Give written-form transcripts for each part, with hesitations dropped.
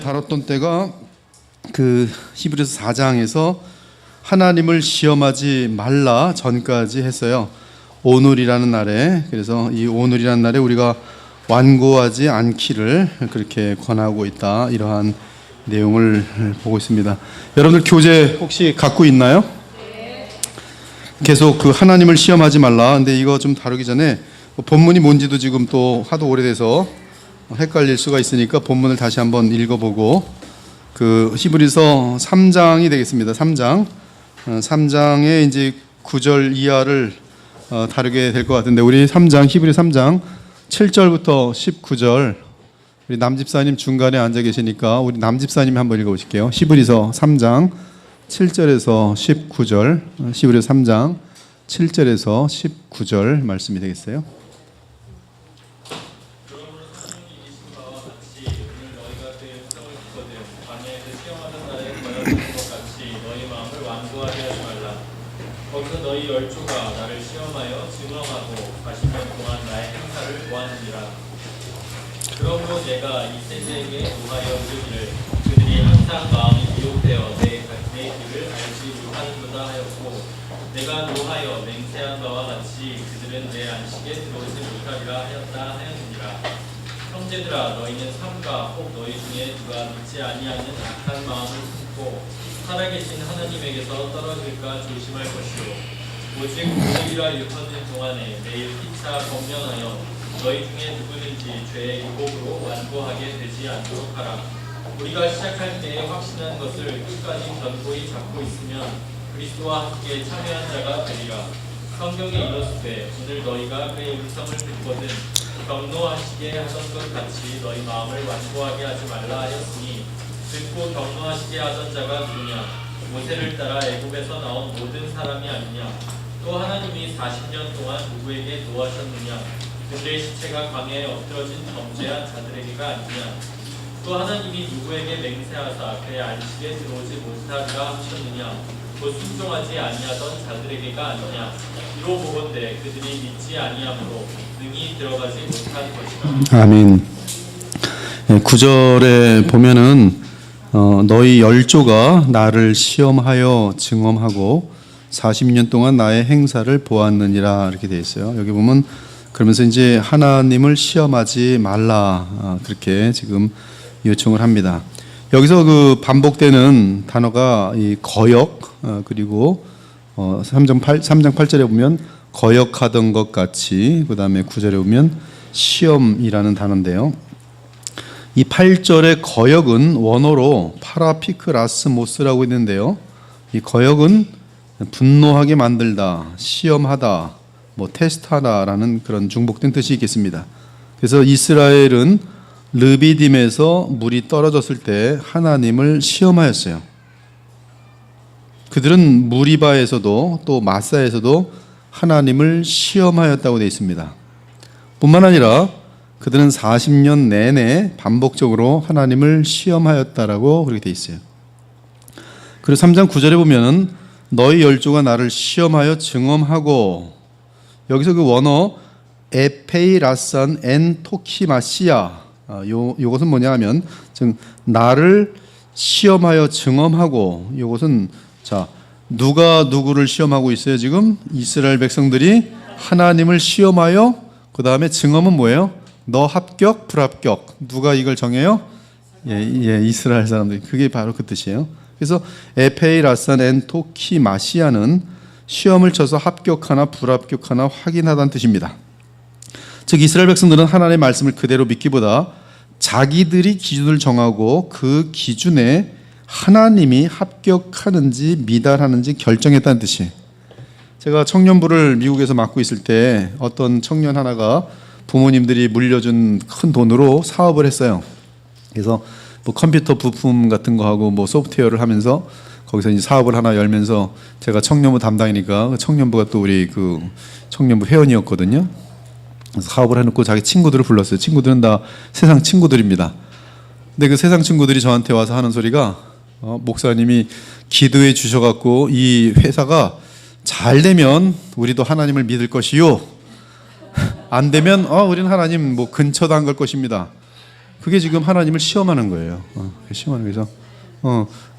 다뤘던 때가 그 히브리서 4장에서 하나님을 시험하지 말라 전까지 했어요. 오늘이라는 날에. 그래서 이 오늘이라는 날에 우리가 완고하지 않기를 그렇게 권하고 있다, 이러한 내용을 보고 있습니다. 여러분들 교재 혹시 갖고 있나요? 계속 그 하나님을 시험하지 말라. 근데 이거 좀 다루기 전에 본문이 뭔지도 지금 또 하도 오래돼서 헷갈릴 수가 있으니까 본문을 다시 한번 읽어보고, 그 히브리서 3장이 되겠습니다. 3장. 3장의 이제 9절 이하를 다루게 될 것 같은데, 우리 3장, 히브리 3장 7절부터 19절, 우리 남집사님 중간에 앉아 계시니까 우리 남집사님이 한번 읽어보실게요. 히브리서 3장 7절에서 19절, 히브리서 3장 7절에서 19절 말씀이 되겠어요. 거기서 너희 열조가 나를 시험하여 증언하고 40년 동안 나의 행사를 보았느니라. 그러므로 내가 이 세대에게 노하여 이르기를 그들이 항상 마음이 미혹되어 내 길을 알지 못하는도다 하였고, 내가 노하여 맹세한 바와 같이 그들은 내 안식에 들어오지 못하리라 하였다 하였느니라. 형제들아, 너희는 삼가 혹 너희 중에 누가 믿지 아니하는 악한 마음을 품고 살아계신 하나님에게서 떨어질까 조심할 것이요, 오직 오늘이라 일컫는 동안에 매일 피차 검면하여 너희 중에 누구든지 죄의 유혹으로 완고하게 되지 않도록 하라. 우리가 시작할 때에 확신한 것을 끝까지 견고히 잡고 있으면 그리스도와 함께 참여한 자가 되리라. 성경에 이르시되 오늘 너희가 그의 음성을 듣거든 경노하시게 하던 것 같이 너희 마음을 완고하게 하지 말라 하였으니, 듣고 경노하시게 하던 자가 누구냐? 모세를 따라 애굽에서 나온 모든 사람이 아니냐? 또 하나님이 40년 동안 누구에게 노하셨느냐? 그들의 시체가 광야에 엎드러진 범죄한 자들에게가 아니냐? 또 하나님이 누구에게 맹세하사 그의 안식에 들어오지 못하리라 하셨느냐? 곧 순종하지 아니하던 자들에게가 아니냐? 이로 보건대 그들이 믿지 아니함으로 능히 들어가지 못한 것이라. 아멘. 9절에 보면은 너희 열조가 나를 시험하여 증언하고 40년 동안 나의 행사를 보았느니라, 이렇게 되어 있어요. 여기 보면 그러면서 이제 하나님을 시험하지 말라, 그렇게 지금 요청을 합니다. 여기서 그 반복되는 단어가 이 거역, 그리고 3장 8절에 보면 거역하던 것 같이, 그 다음에 9절에 보면 시험이라는 단어인데요. 이 8절의 거역은 원어로 파라피크라스모스라고 있는데요. 이 거역은 분노하게 만들다, 시험하다, 뭐 테스트하다라는 그런 중복된 뜻이 있겠습니다. 그래서 이스라엘은 르비딤에서 물이 떨어졌을 때 하나님을 시험하였어요. 그들은 무리바에서도 또 마사에서도 하나님을 시험하였다고 되어 있습니다. 뿐만 아니라 그들은 40년 내내 반복적으로 하나님을 시험하였다라고 그렇게 되어 있어요. 그리고 3장 9절에 보면은 너희 열조가 나를 시험하여 증언하고, 여기서 그 원어 에페이라산 엔 토키마시아, 요것은 뭐냐 하면 지금 나를 시험하여 증언하고, 요것은 자 누가 누구를 시험하고 있어요? 지금 이스라엘 백성들이 하나님을 시험하여, 그 다음에 증언은 뭐예요? 너 합격, 불합격. 누가 이걸 정해요? 이스라엘 사람들이. 그게 바로 그 뜻이에요. 그래서 에페이라산 엔 토키마시아는 시험을 쳐서 합격하나 불합격하나 확인하다는 뜻입니다. 즉 이스라엘 백성들은 하나님의 말씀을 그대로 믿기보다 자기들이 기준을 정하고 그 기준에 하나님이 합격하는지 미달하는지 결정했다는 뜻이에요. 제가 청년부를 미국에서 맡고 있을 때 어떤 청년 하나가 부모님들이 물려준 큰 돈으로 사업을 했어요. 그래서 뭐 컴퓨터 부품 같은 거 하고 뭐 소프트웨어를 하면서 거기서 이제 사업을 하나 열면서, 제가 청년부 담당이니까 청년부가 또 우리 그 청년부 회원이었거든요. 그래서 사업을 해놓고 자기 친구들을 불렀어요. 친구들은 다 세상 친구들입니다. 근데 그 세상 친구들이 저한테 와서 하는 소리가 목사님이 기도해 주셔갖고 이 회사가 잘 되면 우리도 하나님을 믿을 것이요, 안 되면 우리는 하나님 뭐 근처도 안 갈 것입니다. 그게 지금 하나님을 시험하는 거예요. 시험하는 거죠.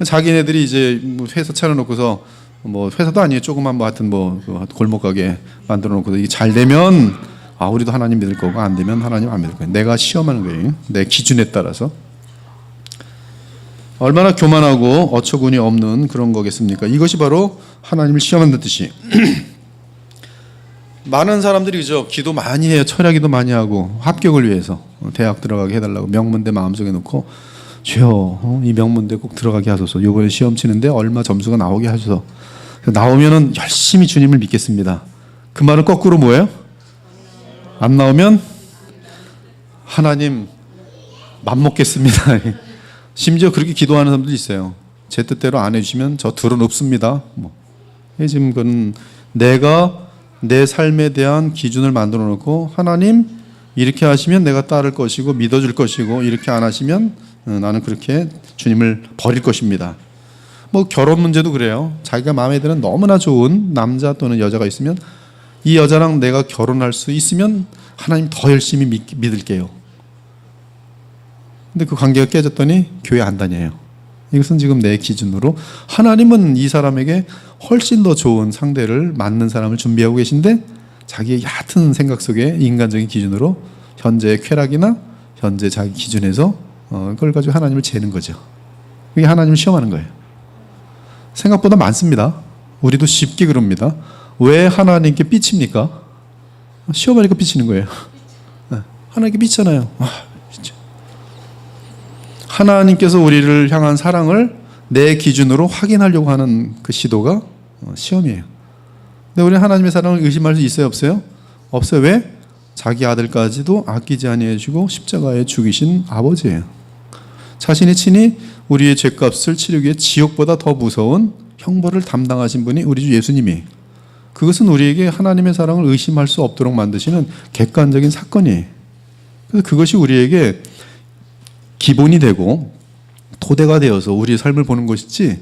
자기네들이 이제 뭐 회사 차려놓고서 뭐 회사도 아니에요. 조그만 뭐 하여튼 뭐 골목 가게 만들어 놓고서 이게 잘 되면 우리도 하나님 믿을 거고 안 되면 하나님 안 믿을 거예요. 내가 시험하는 거예요. 내 기준에 따라서. 얼마나 교만하고 어처구니 없는 그런 거겠습니까? 이것이 바로 하나님을 시험한다는 뜻이. 많은 사람들이 그죠? 기도 많이 해요. 철야기도 많이 하고 합격을 위해서 대학 들어가게 해달라고 명문대 마음속에 놓고 주여 이 명문대 꼭 들어가게 하소서. 이번에 시험 치는데 얼마 점수가 나오게 하소서. 나오면은 열심히 주님을 믿겠습니다. 그 말은 거꾸로 뭐예요? 안 나오면 하나님 맘먹겠습니다. 심지어 그렇게 기도하는 사람들도 있어요. 제 뜻대로 안 해주시면 저 둘은 없습니다. 지금 그건 내가 내 삶에 대한 기준을 만들어 놓고 하나님 이렇게 하시면 내가 따를 것이고 믿어줄 것이고 이렇게 안 하시면 나는 그렇게 주님을 버릴 것입니다. 뭐 결혼 문제도 그래요. 자기가 마음에 드는 너무나 좋은 남자 또는 여자가 있으면 이 여자랑 내가 결혼할 수 있으면 하나님 더 열심히 믿을게요. 근데 그 관계가 깨졌더니 교회 안 다녀요. 이것은 지금 내 기준으로 하나님은 이 사람에게 훨씬 더 좋은 상대를 맞는 사람을 준비하고 계신데 자기의 얕은 생각 속에 인간적인 기준으로 현재의 쾌락이나 현재 자기 기준에서 그걸 가지고 하나님을 재는 거죠. 그게 하나님을 시험하는 거예요. 생각보다 많습니다. 우리도 쉽게 그럽니다. 왜 하나님께 삐칩니까? 시험하니까 삐치는 거예요. 하나님께 삐치잖아요. 하나님께서 우리를 향한 사랑을 내 기준으로 확인하려고 하는 그 시도가 시험이에요. 근데 우리 하나님의 사랑을 의심할 수 있어요, 없어요? 없어요. 왜? 자기 아들까지도 아끼지 아니해 주고 십자가에 죽이신 아버지예요. 자신이 친히 우리의 죄값을 치르기에 지옥보다 더 무서운 형벌을 담당하신 분이 우리 주 예수님이에요. 그것은 우리에게 하나님의 사랑을 의심할 수 없도록 만드시는 객관적인 사건이에요. 그래서 그것이 우리에게 기본이 되고 토대가 되어서 우리의 삶을 보는 것이지,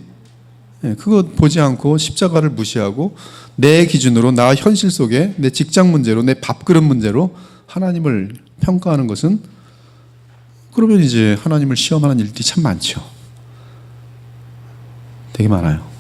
그거 보지 않고 십자가를 무시하고 내 기준으로 나 현실 속에 내 직장 문제로 내 밥그릇 문제로 하나님을 평가하는 것은, 그러면 이제 하나님을 시험하는 일들이 참 많죠. 되게 많아요.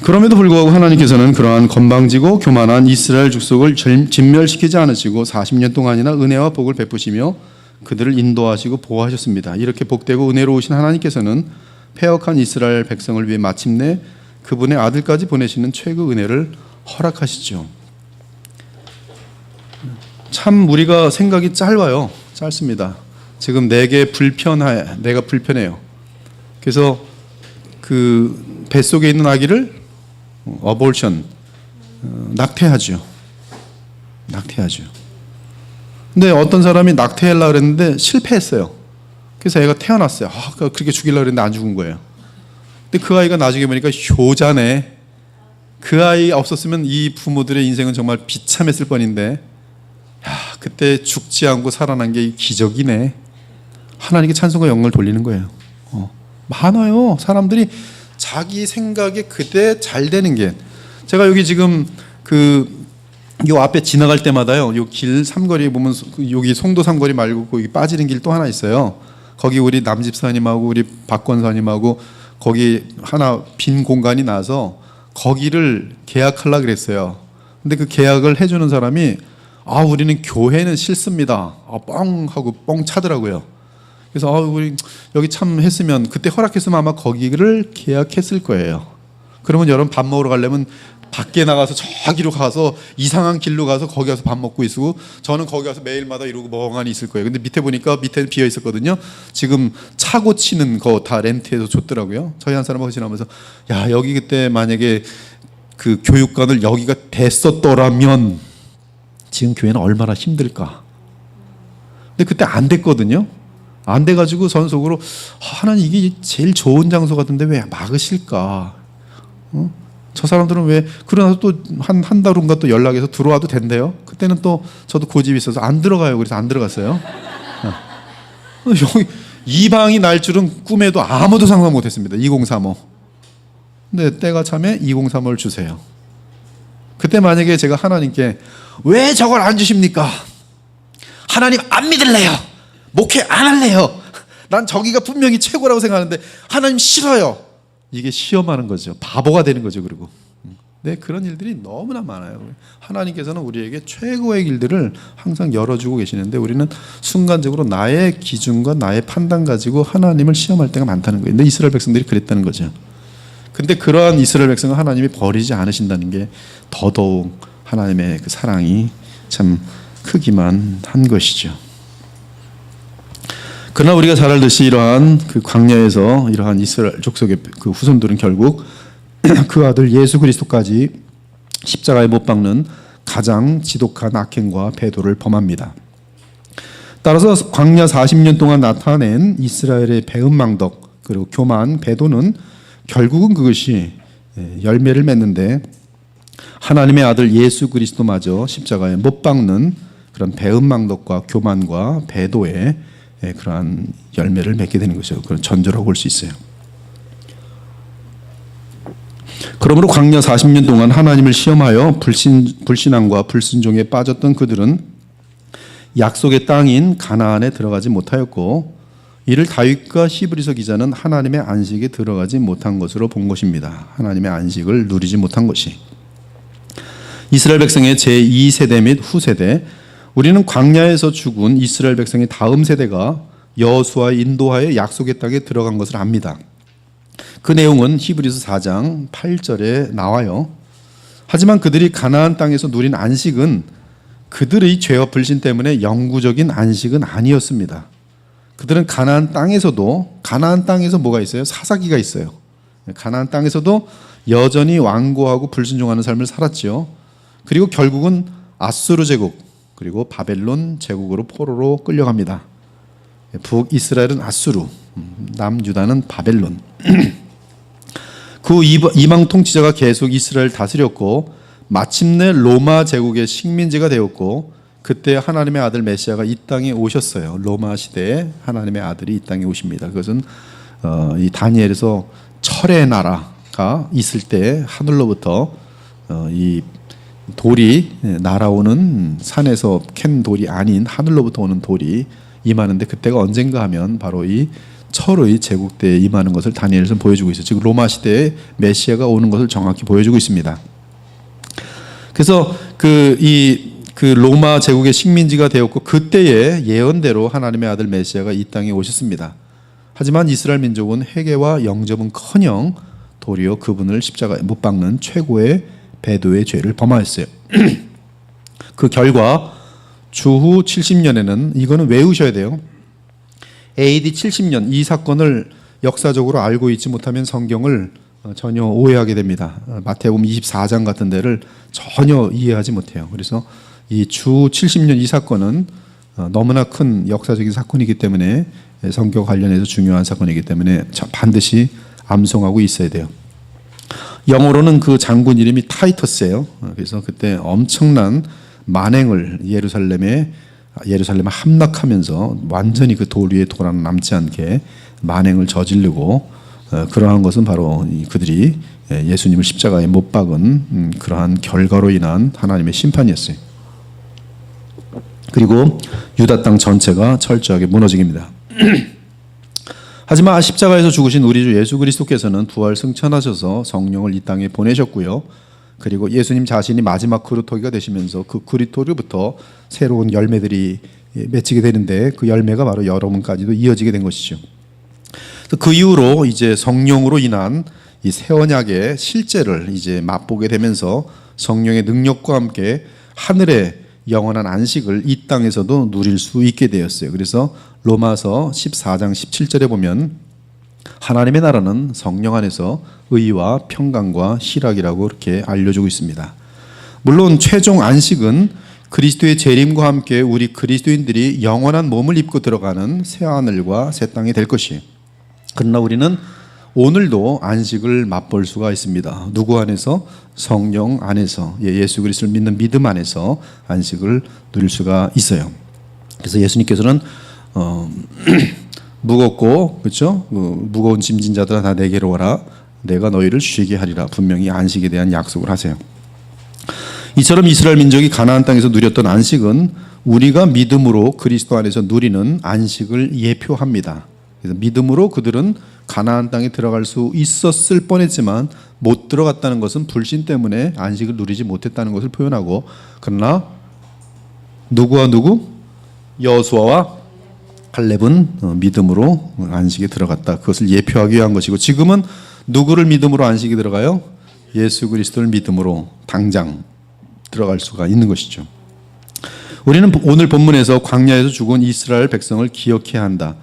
그럼에도 불구하고 하나님께서는 그러한 건방지고 교만한 이스라엘 족속을 진멸시키지 않으시고 40년 동안이나 은혜와 복을 베푸시며 그들을 인도하시고 보호하셨습니다. 이렇게 복되고 은혜로우신 하나님께서는 패역한 이스라엘 백성을 위해 마침내 그분의 아들까지 보내시는 최고 은혜를 허락하시죠. 참 우리가 생각이 짧아요. 짧습니다. 지금 내가 불편해요. 그래서 그 뱃속에 있는 아기를 어볼션, 낙태하죠. 근데 어떤 사람이 낙태하려고 그랬는데 실패했어요. 그래서 애가 태어났어요. 그렇게 죽이려고 그랬는데 안 죽은 거예요. 근데 그 아이가 나중에 보니까 효자네. 그 아이 없었으면 이 부모들의 인생은 정말 비참했을 뻔인데, 그때 죽지 않고 살아난 게 기적이네. 하나님께 찬송과 영광을 돌리는 거예요. 많아요. 사람들이 자기 생각에 그때 잘 되는 게, 제가 여기 지금 요 앞에 지나갈 때마다요, 요 길 삼거리 보면 여기 송도 삼거리 말고 거기 빠지는 길 또 하나 있어요. 거기 우리 남집사님하고 우리 박권사님하고 거기 하나 빈 공간이 나서 거기를 계약하려고 그랬어요. 근데 그 계약을 해주는 사람이 우리는 교회는 싫습니다. 뻥 하고 뻥 차더라고요. 그래서 우리 여기 참 했으면, 그때 허락했으면 아마 거기를 계약했을 거예요. 그러면 여러분 밥 먹으러 가려면 밖에 나가서 저기로 가서 이상한 길로 가서 거기 가서 밥 먹고 있고, 저는 거기 가서 매일마다 이러고 멍하니 있을 거예요. 근데 밑에 보니까 밑에는 비어 있었거든요. 지금 차 고치는 거 다 렌트해서 줬더라고요. 저희 한 사람하고 지나면서, 야, 여기 그때 만약에 그 교육관을 여기가 됐었더라면 지금 교회는 얼마나 힘들까. 근데 그때 안 됐거든요. 안 돼가지고 전 속으로, 하나님 이게 제일 좋은 장소 같은데 왜 막으실까? 저 사람들은 왜, 그러나서 또 한 달 후인가 또 연락해서 들어와도 된대요. 그때는 또 저도 고집이 있어서 안 들어가요. 그래서 안 들어갔어요. 여기 이 방이 날 줄은 꿈에도 아무도 상상 못했습니다. 2035. 근데 때가 참에 2035를 주세요. 그때 만약에 제가 하나님께 왜 저걸 안 주십니까? 하나님 안 믿을래요. 목회 안 할래요. 난 저기가 분명히 최고라고 생각하는데 하나님 싫어요. 이게 시험하는 거죠. 바보가 되는 거죠. 그리고 네, 그런 일들이 너무나 많아요. 하나님께서는 우리에게 최고의 길들을 항상 열어주고 계시는데 우리는 순간적으로 나의 기준과 나의 판단 가지고 하나님을 시험할 때가 많다는 거예요. 근데 이스라엘 백성들이 그랬다는 거죠. 근데 그러한 이스라엘 백성을 하나님이 버리지 않으신다는 게 더더욱 하나님의 그 사랑이 참 크기만 한 것이죠. 그러나 우리가 잘 알듯이 이러한 그 광야에서 이러한 이스라엘 족속의 그 후손들은 결국 그 아들 예수 그리스도까지 십자가에 못 박는 가장 지독한 악행과 배도를 범합니다. 따라서 광야 40년 동안 나타낸 이스라엘의 배은망덕 그리고 교만, 배도는 결국은 그것이 열매를 맺는데 하나님의 아들 예수 그리스도마저 십자가에 못 박는 그런 배은망덕과 교만과 배도의 그러한 열매를 맺게 되는 것이죠. 그런 전조라고 볼 수 있어요. 그러므로 광야 40년 동안 하나님을 시험하여 불신앙과 불순종에 빠졌던 그들은 약속의 땅인 가나안에 들어가지 못하였고 이를 다윗과 히브리서 기자는 하나님의 안식에 들어가지 못한 것으로 본 것입니다. 하나님의 안식을 누리지 못한 것이. 이스라엘 백성의 제2세대 및 후세대, 우리는 광야에서 죽은 이스라엘 백성의 다음 세대가 여호수아 인도하여 약속의 땅에 들어간 것을 압니다. 그 내용은 히브리서 4장 8절에 나와요. 하지만 그들이 가나안 땅에서 누린 안식은 그들의 죄와 불신 때문에 영구적인 안식은 아니었습니다. 그들은 가나안 땅에서 뭐가 있어요? 사사기가 있어요. 가나안 땅에서도 여전히 완고하고 불순종하는 삶을 살았죠. 그리고 결국은 아수르 제국 그리고 바벨론 제국으로 포로로 끌려갑니다. 북이스라엘은 아수르, 남유다는 바벨론. 그 이방 통치자가 계속 이스라엘을 다스렸고 마침내 로마 제국의 식민지가 되었고 그때 하나님의 아들 메시아가 이 땅에 오셨어요. 로마 시대에 하나님의 아들이 이 땅에 오십니다. 그것은 이 다니엘에서 철의 나라가 있을 때 하늘로부터 이 돌이 날아오는 산에서 캔 돌이 아닌 하늘로부터 오는 돌이 임하는데 그때가 언젠가 하면 바로 이 철의 제국 때에 임하는 것을 다니엘에서 보여주고 있어요. 즉 로마 시대에 메시아가 오는 것을 정확히 보여주고 있습니다. 그래서 그 로마 제국의 식민지가 되었고 그때의 예언대로 하나님의 아들 메시아가 이 땅에 오셨습니다. 하지만 이스라엘 민족은 회개와 영접은커녕 도리어 그분을 십자가에 못 박는 최고의 배도의 죄를 범하였어요. 그 결과 주후 70년에는 이거는 외우셔야 돼요. AD 70년 이 사건을 역사적으로 알고 있지 못하면 성경을 전혀 오해하게 됩니다. 마태복음 24장 같은 데를 전혀 이해하지 못해요. 그래서 이 주 70년 이 사건은 너무나 큰 역사적인 사건이기 때문에 성경 관련해서 중요한 사건이기 때문에 반드시 암송하고 있어야 돼요. 영어로는 그 장군 이름이 타이터스예요. 그래서 그때 엄청난 만행을 예루살렘에 함락하면서 완전히 그 돌 위에 돌 하나 남지 않게 만행을 저지르고 그러한 것은 바로 그들이 예수님을 십자가에 못 박은 그러한 결과로 인한 하나님의 심판이었어요. 그리고 유다 땅 전체가 철저하게 무너지게 하지만 십자가에서 죽으신 우리 주 예수 그리스도께서는 부활 승천하셔서 성령을 이 땅에 보내셨고요. 그리고 예수님 자신이 마지막 그루터기가 되시면서 그 그루터기부터 새로운 열매들이 맺히게 되는데 그 열매가 바로 여러분까지도 이어지게 된 것이죠. 그 이후로 이제 성령으로 인한 이 새 언약의 실제를 이제 맛보게 되면서 성령의 능력과 함께 하늘의 영원한 안식을 이 땅에서도 누릴 수 있게 되었어요. 그래서 로마서 14장 17절에 보면 하나님의 나라는 성령 안에서 의와 평강과 희락이라고 이렇게 알려주고 있습니다. 물론 최종 안식은 그리스도의 재림과 함께 우리 그리스도인들이 영원한 몸을 입고 들어가는 새 하늘과 새 땅이 될 것이에요. 그러나 우리는 오늘도 안식을 맛볼 수가 있습니다. 누구 안에서? 성령 안에서, 예수 그리스도를 믿는 믿음 안에서 안식을 누릴 수가 있어요. 그래서 예수님께서는 무겁고 그렇죠? 무거운 짐진 자들아 다 내게로 오라 내가 너희를 쉬게 하리라 분명히 안식에 대한 약속을 하세요. 이처럼 이스라엘 민족이 가나안 땅에서 누렸던 안식은 우리가 믿음으로 그리스도 안에서 누리는 안식을 예표합니다. 그래서 믿음으로 그들은 가나안 땅에 들어갈 수 있었을 뻔했지만 못 들어갔다는 것은 불신 때문에 안식을 누리지 못했다는 것을 표현하고, 그러나 누구와 누구? 여호수아와 갈렙은 믿음으로 안식에 들어갔다. 그것을 예표하기 위한 것이고, 지금은 누구를 믿음으로 안식에 들어가요? 예수 그리스도를 믿음으로 당장 들어갈 수가 있는 것이죠. 우리는 오늘 본문에서 광야에서 죽은 이스라엘 백성을 기억해야 한다.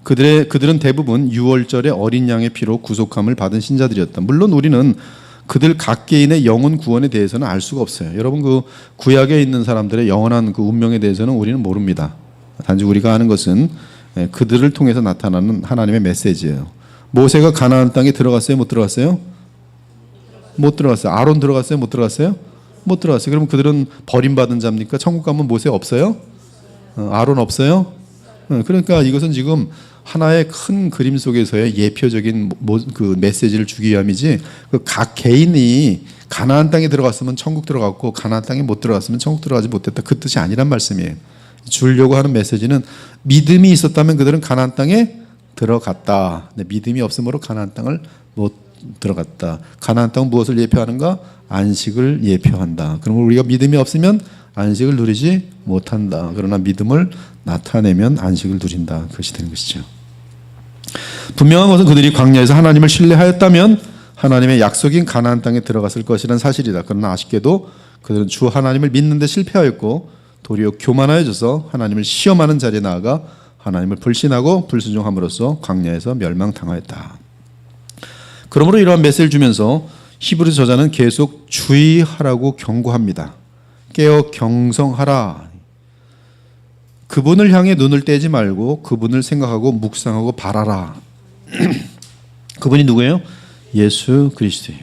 그들은 대부분 유월절의 어린 양의 피로 구속함을 받은 신자들이었다. 물론 우리는 그들 각 개인의 영혼 구원에 대해서는 알 수가 없어요. 여러분, 그 구약에 있는 사람들의 영원한 그 운명에 대해서는 우리는 모릅니다. 단지 우리가 아는 것은 그들을 통해서 나타나는 하나님의 메시지예요. 모세가 가나안 땅에 들어갔어요? 못 들어갔어요? 못 들어갔어요. 아론 들어갔어요? 못 들어갔어요? 못 들어갔어요. 그럼 그들은 버림받은 자입니까? 천국 가면 모세 없어요? 아론 없어요? 그러니까 이것은 지금 하나의 큰 그림 속에서의 예표적인 그 메시지를 주기 위함이지, 그 각 개인이 가나안 땅에 들어갔으면 천국 들어갔고 가나안 땅에 못 들어갔으면 천국 들어가지 못했다, 그 뜻이 아니란 말씀이에요. 주려고 하는 메시지는 믿음이 있었다면 그들은 가나안 땅에 들어갔다. 근데 믿음이 없으므로 가나안 땅을 못 들어갔다. 가나안 땅은 무엇을 예표하는가? 안식을 예표한다. 그러면 우리가 믿음이 없으면 안식을 누리지 못한다. 그러나 믿음을 나타내면 안식을 누린다. 그것이 되는 것이죠. 분명한 것은 그들이 광야에서 하나님을 신뢰하였다면 하나님의 약속인 가나안 땅에 들어갔을 것이라는 사실이다. 그러나 아쉽게도 그들은 주 하나님을 믿는 데 실패하였고 도리어 교만하여져서 하나님을 시험하는 자리에 나아가 하나님을 불신하고 불순종함으로써 광야에서 멸망당하였다. 그러므로 이러한 메시지를 주면서 히브리 저자는 계속 주의하라고 경고합니다. 깨어 경성하라. 그분을 향해 눈을 떼지 말고 그분을 생각하고 묵상하고 바라라. 그분이 누구예요? 예수 그리스도예요.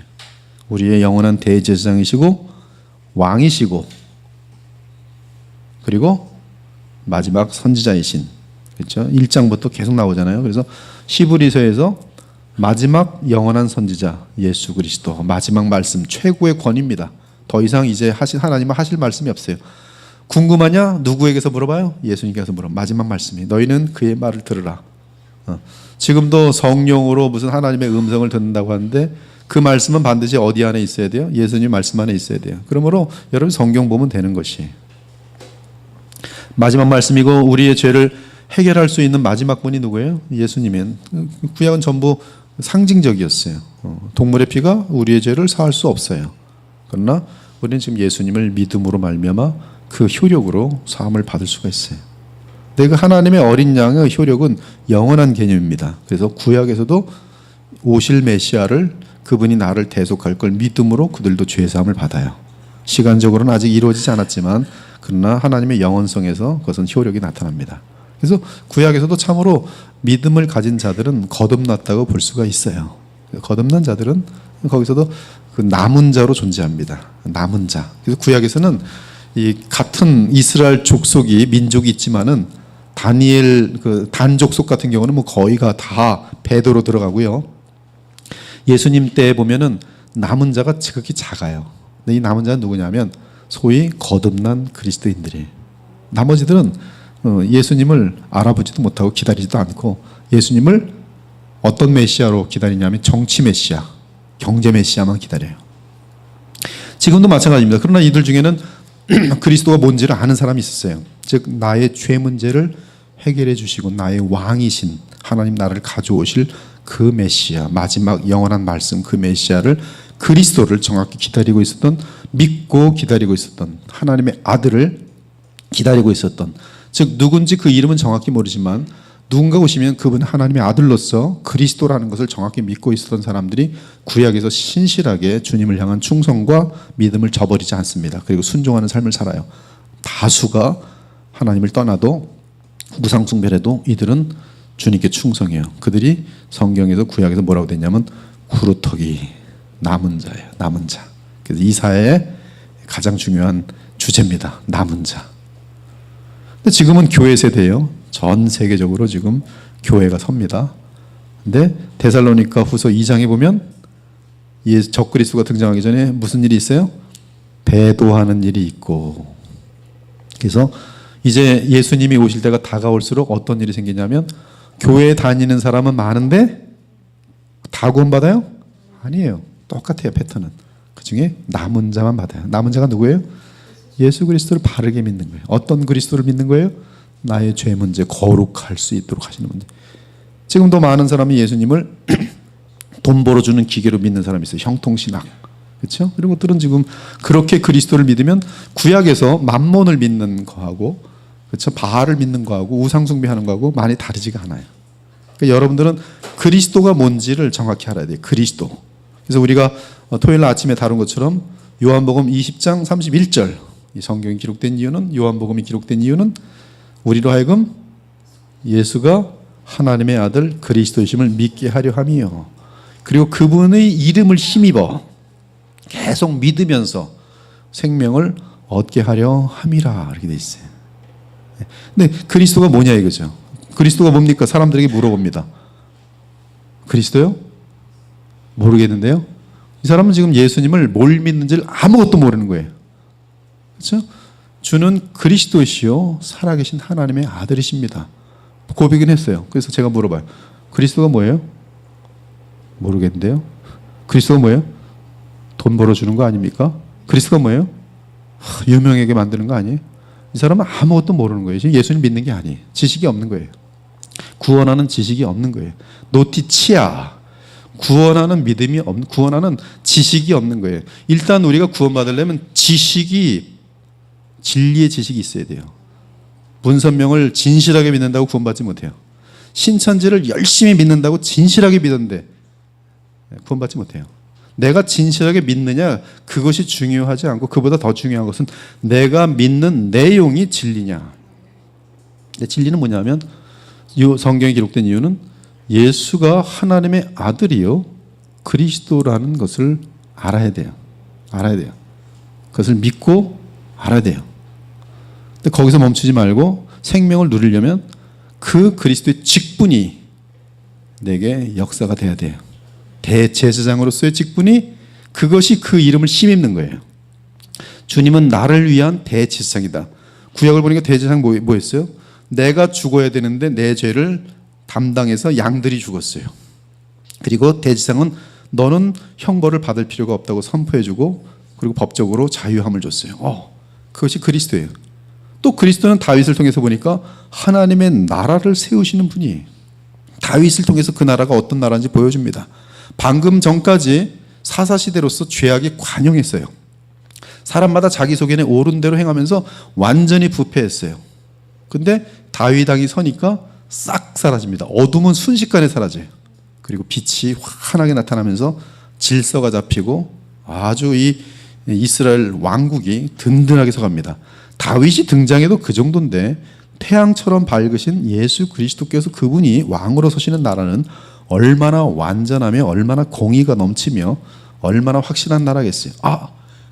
우리의 영원한 대제사장이시고 왕이시고 그리고 마지막 선지자이신, 그렇죠? 1장부터 계속 나오잖아요. 그래서 히브리서에서 마지막 영원한 선지자 예수 그리스도, 마지막 말씀, 최고의 권위입니다. 더 이상 이제 하나님은 하실 말씀이 없어요. 궁금하냐? 누구에게서 물어봐요? 예수님께서 물어. 마지막 말씀이 너희는 그의 말을 들으라. 지금도 성령으로 무슨 하나님의 음성을 듣는다고 하는데 그 말씀은 반드시 어디 안에 있어야 돼요? 예수님 말씀 안에 있어야 돼요. 그러므로 여러분 성경 보면 되는 것이 마지막 말씀이고, 우리의 죄를 해결할 수 있는 마지막 분이 누구예요? 예수님은. 구약은 전부 상징적이었어요. 동물의 피가 우리의 죄를 사할 수 없어요. 그러나 우리는 지금 예수님을 믿음으로 말미암아 그 효력으로 사함을 받을 수가 있어요. 근데 그 하나님의 어린 양의 효력은 영원한 개념입니다. 그래서 구약에서도 오실 메시아를, 그분이 나를 대속할 걸 믿음으로 그들도 죄 사함을 받아요. 시간적으로는 아직 이루어지지 않았지만 그러나 하나님의 영원성에서 그것은 효력이 나타납니다. 그래서 구약에서도 참으로 믿음을 가진 자들은 거듭났다고 볼 수가 있어요. 거듭난 자들은 거기서도 그 남은 자로 존재합니다. 남은 자. 그래서 구약에서는 이 같은 이스라엘 족속이 민족이 있지만은 다니엘 그 단 족속 같은 경우는 뭐 거의가 다 배도로 들어가고요. 예수님 때 보면은 남은 자가 지극히 작아요. 근데 이 남은 자는 누구냐면 소위 거듭난 그리스도인들이에요. 나머지들은 예수님을 알아보지도 못하고 기다리지도 않고, 예수님을 어떤 메시아로 기다리냐면 정치 메시아, 경제 메시아만 기다려요. 지금도 마찬가지입니다. 그러나 이들 중에는 그리스도가 뭔지를 아는 사람이 있었어요. 즉 나의 죄 문제를 해결해 주시고 나의 왕이신 하나님 나라를 가져오실 그 메시아, 마지막 영원한 말씀, 그 메시아를, 그리스도를 정확히 기다리고 있었던, 믿고 기다리고 있었던 하나님의 아들을 기다리고 있었던, 즉 누군지 그 이름은 정확히 모르지만 누군가 오시면 그분은 하나님의 아들로서 그리스도라는 것을 정확히 믿고 있었던 사람들이 구약에서 신실하게 주님을 향한 충성과 믿음을 저버리지 않습니다. 그리고 순종하는 삶을 살아요. 다수가 하나님을 떠나도 우상 숭배해도 이들은 주님께 충성해요. 그들이 성경에서 구약에서 뭐라고 됐냐면 구루터기, 남은 자예요. 남은 자. 그래서 이사야의 가장 중요한 주제입니다. 남은 자. 근데 지금은 교회 세대예요. 전 세계적으로 지금 교회가 섭니다. 근데 데살로니가 후서 2장에 보면 적그리스도가 등장하기 전에 무슨 일이 있어요? 배도하는 일이 있고, 그래서 이제 예수님이 오실 때가 다가올수록 어떤 일이 생기냐면 교회에 다니는 사람은 많은데 다 구원받아요? 아니에요. 똑같아요, 패턴은. 그 중에 남은 자만 받아요. 남은 자가 누구예요? 예수 그리스도를 바르게 믿는 거예요. 어떤 그리스도를 믿는 거예요? 나의 죄 문제 거룩할 수 있도록 하시는 문제. 지금도 많은 사람이 예수님을 돈 벌어주는 기계로 믿는 사람이 있어요. 형통신학. 그렇죠? 이런 것들은 지금 그렇게 그리스도를 믿으면 구약에서 만몬을 믿는 거하고, 그렇죠? 바알을 믿는 거하고 우상 숭배하는 거하고 많이 다르지가 않아요. 그러니까 여러분들은 그리스도가 뭔지를 정확히 알아야 돼요. 그리스도. 그래서 우리가 토요일 아침에 다룬 것처럼 요한복음 20장 31절, 이 성경이 기록된 이유는, 요한복음이 기록된 이유는 우리로 하여금 예수가 하나님의 아들 그리스도이심을 믿게 하려 함이요. 그리고 그분의 이름을 힘입어 계속 믿으면서 생명을 얻게 하려 함이라, 이렇게 돼 있어요. 근데 그리스도가 뭐냐 이거죠. 그리스도가 뭡니까? 사람들에게 물어봅니다. 그리스도요? 모르겠는데요. 이 사람은 지금 예수님을 뭘 믿는지를 아무것도 모르는 거예요. 그렇죠? 주는 그리스도시요 살아계신 하나님의 아들이십니다. 고백은 했어요. 그래서 제가 물어봐요. 그리스도가 뭐예요? 모르겠는데요. 그리스도가 뭐예요? 돈 벌어주는 거 아닙니까? 그리스도가 뭐예요? 유명하게 만드는 거 아니에요? 이 사람은 아무것도 모르는 거예요. 지금 예수님 믿는 게 아니에요. 지식이 없는 거예요. 구원하는 지식이 없는 거예요. 노티치아. 구원하는 믿음이 없는, 구원하는 지식이 없는 거예요. 일단 우리가 구원받으려면 지식이, 진리의 지식이 있어야 돼요. 문선명을 진실하게 믿는다고 구원받지 못해요. 신천지를 열심히 믿는다고 진실하게 믿었는데 구원받지 못해요. 내가 진실하게 믿느냐, 그것이 중요하지 않고 그보다 더 중요한 것은 내가 믿는 내용이 진리냐. 진리는 뭐냐면 이 성경에 기록된 이유는 예수가 하나님의 아들이요 그리스도라는 것을 알아야 돼요. 알아야 돼요. 그것을 믿고 알아야 돼요. 근데 거기서 멈추지 말고 생명을 누리려면 그 그리스도의 직분이 내게 역사가 돼야 돼요. 대제사장으로서의 직분이, 그것이 그 이름을 힘입는 거예요. 주님은 나를 위한 대제사장이다. 구약을 보니까 대제사장 뭐였어요? 내가 죽어야 되는데 내 죄를 담당해서 양들이 죽었어요. 그리고 대제사장은 너는 형벌을 받을 필요가 없다고 선포해주고, 그리고 법적으로 자유함을 줬어요. 그것이 그리스도예요. 또 그리스도는 다윗을 통해서 보니까 하나님의 나라를 세우시는 분이에요. 다윗을 통해서 그 나라가 어떤 나라인지 보여줍니다. 방금 전까지 사사시대로서 죄악이 관용했어요. 사람마다 자기 속에는 옳은 대로 행하면서 완전히 부패했어요. 근데 다윗 왕이 서니까 싹 사라집니다. 어둠은 순식간에 사라져요. 그리고 빛이 환하게 나타나면서 질서가 잡히고 아주 이 이스라엘 왕국이 든든하게 서갑니다. 다윗이 등장해도 그 정도인데 태양처럼 밝으신 예수 그리스도께서 그분이 왕으로 서시는 나라는 얼마나 완전하며 얼마나 공의가 넘치며 얼마나 확실한 나라겠어요.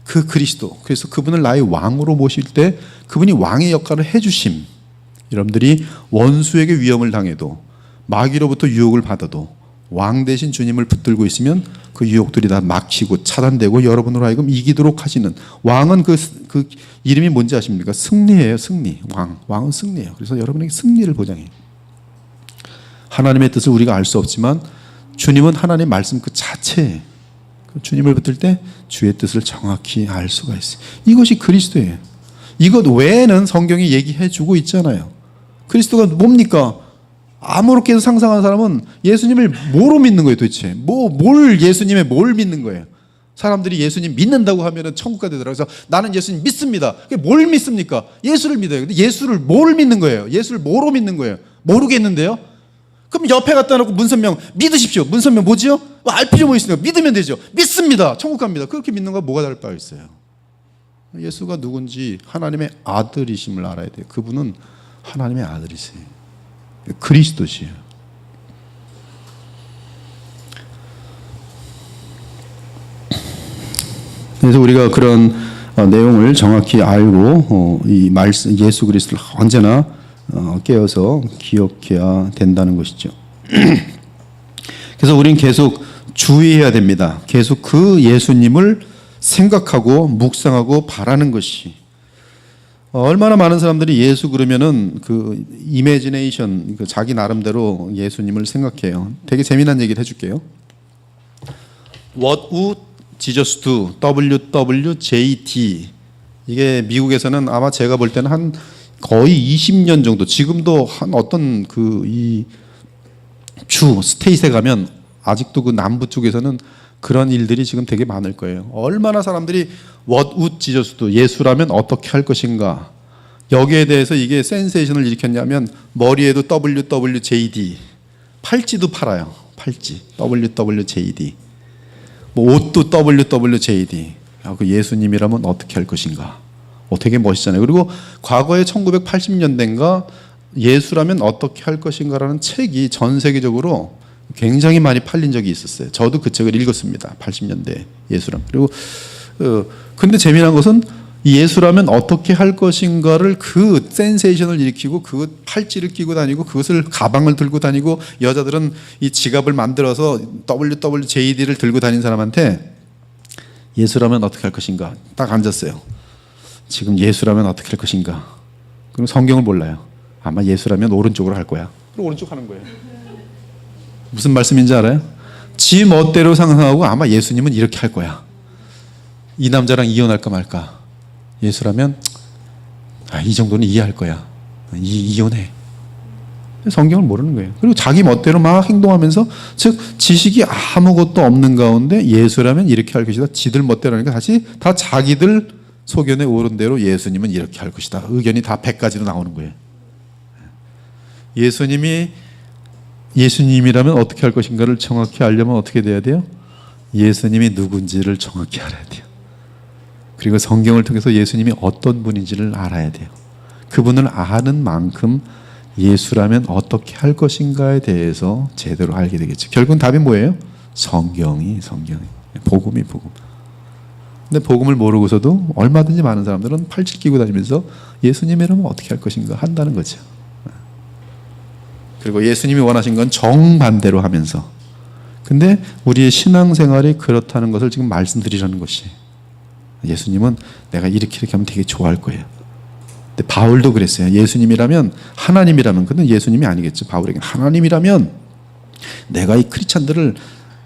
그 그리스도. 그래서 그분을 나의 왕으로 모실 때 그분이 왕의 역할을 해주심. 여러분들이 원수에게 위험을 당해도, 마귀로부터 유혹을 받아도 왕 대신 주님을 붙들고 있으면 그 유혹들이 다 막히고 차단되고 여러분으로 하여금 이기도록 하시는, 왕은 그 이름이 뭔지 아십니까? 승리예요. 승리. 왕은 승리예요. 그래서 여러분에게 승리를 보장해요. 하나님의 뜻을 우리가 알 수 없지만 주님은 하나님의 말씀 그 자체예요. 주님을 붙들 때 주의 뜻을 정확히 알 수가 있어요. 이것이 그리스도예요. 이것 외에는 성경이 얘기해 주고 있잖아요. 그리스도가 뭡니까? 아무렇게도 상상하는 사람은 예수님을 뭐로 믿는 거예요 도대체? 예수님의 뭘 믿는 거예요? 사람들이 예수님 믿는다고 하면 천국 가되더라고요. 그래서 나는 예수님 믿습니다. 뭘 믿습니까? 예수를 믿어요. 근데 예수를 뭘 믿는 거예요? 예수를 뭐로 믿는 거예요? 모르겠는데요? 그럼 옆에 갖다 놓고 문선명 믿으십시오. 문선명 뭐지요? 알 필요 뭐 있습니까? 믿으면 되죠. 믿습니다. 천국 갑니다. 그렇게 믿는 거 뭐가 다를 바가 있어요? 예수가 누군지 하나님의 아들이심을 알아야 돼요. 그분은 하나님의 아들이세요. 그리스도시에요. 그래서 우리가 그런 내용을 정확히 알고 이 말씀 예수 그리스도를 언제나 깨어서 기억해야 된다는 것이죠. 그래서 우리는 계속 주의해야 됩니다. 계속 그 예수님을 생각하고 묵상하고 바라는 것이, 얼마나 많은 사람들이 예수 그러면은 그 이미지네이션, 그 자기 나름대로 예수님을 생각해요. 되게 재미난 얘기를 해줄게요. What would Jesus do? WWJD. 이게 미국에서는 아마 제가 볼 때는 한 거의 20년 정도, 지금도 한 어떤 그 이 주 스테이트에 가면 아직도 그 남부 쪽에서는 그런 일들이 지금 되게 많을 거예요. 얼마나 사람들이 What would Jesus do? 예수라면 어떻게 할 것인가? 여기에 대해서 이게 센세이션을 일으켰냐면 머리에도 WWJD, 팔찌도 팔아요. 팔찌 WWJD. 뭐 옷도 WWJD. 그 예수님이라면 어떻게 할 것인가? 되게 멋있잖아요. 그리고 과거에 1980년대인가 예수라면 어떻게 할 것인가라는 책이 전 세계적으로 굉장히 많이 팔린 적이 있었어요. 저도 그 책을 읽었습니다. 80년대 예수라면. 그리고 근데 재미난 것은 예수라면 어떻게 할 것인가를 그 센세이션을 일으키고 그 팔찌를 끼고 다니고 그것을 가방을 들고 다니고 여자들은 이 지갑을 만들어서 WWJD를 들고 다닌 사람한테 예수라면 어떻게 할 것인가 딱 앉았어요. 지금 예수라면 어떻게 할 것인가. 그럼 성경을 몰라요. 아마 예수라면 오른쪽으로 할 거야. 그럼 오른쪽 하는 거예요. 무슨 말씀인지 알아요? 지 멋대로 상상하고 아마 예수님은 이렇게 할 거야. 이 남자랑 이혼할까 말까. 예수라면 이 정도는 이해할 거야. 이혼해. 성경을 모르는 거예요. 그리고 자기 멋대로 막 행동하면서, 즉 지식이 아무것도 없는 가운데 예수라면 이렇게 할 것이다. 지들 멋대로 하니까 다시 다 자기들 소견에 오른 대로 예수님은 이렇게 할 것이다. 의견이 다 100가지로 나오는 거예요. 예수님이라면 어떻게 할 것인가를 정확히 알려면 어떻게 돼야 돼요? 예수님이 누군지를 정확히 알아야 돼요. 그리고 성경을 통해서 예수님이 어떤 분인지를 알아야 돼요. 그분을 아는 만큼 예수라면 어떻게 할 것인가에 대해서 제대로 알게 되겠죠. 결국은 답이 뭐예요? 성경이. 복음이. 근데 복음을 모르고서도 얼마든지 많은 사람들은 팔찌 끼고 다니면서 예수님이라면 어떻게 할 것인가 한다는 거죠. 그리고 예수님이 원하신 건 정반대로 하면서. 근데 우리의 신앙생활이 그렇다는 것을 지금 말씀드리라는 것이, 예수님은 내가 이렇게 하면 되게 좋아할 거예요. 근데 바울도 그랬어요. 예수님이라면, 하나님이라면, 근데 예수님이 아니겠죠. 바울에게는 하나님이라면 내가 이 크리스찬들을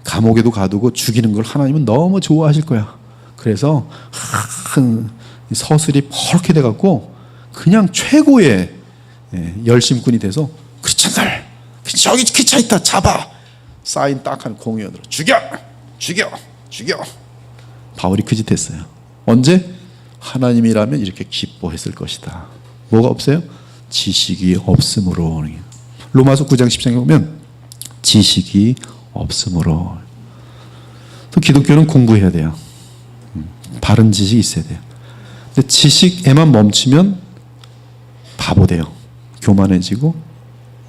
감옥에도 가두고 죽이는 걸 하나님은 너무 좋아하실 거야. 그래서 서슬이 펄게 돼갖고 그냥 최고의 열심꾼이 돼서 크리스찬들 저기 기차 있다 잡아, 사인 딱 한 공연으로 죽여. 바울이 그 짓 했어요. 언제? 하나님이라면 이렇게 기뻐했을 것이다. 뭐가 없어요? 지식이 없으므로. 로마서 9장 10장에 보면 지식이 없으므로. 또 기독교는 공부해야 돼요. 바른 지식이 있어야 돼요. 근데 지식에만 멈추면 바보 돼요. 교만해지고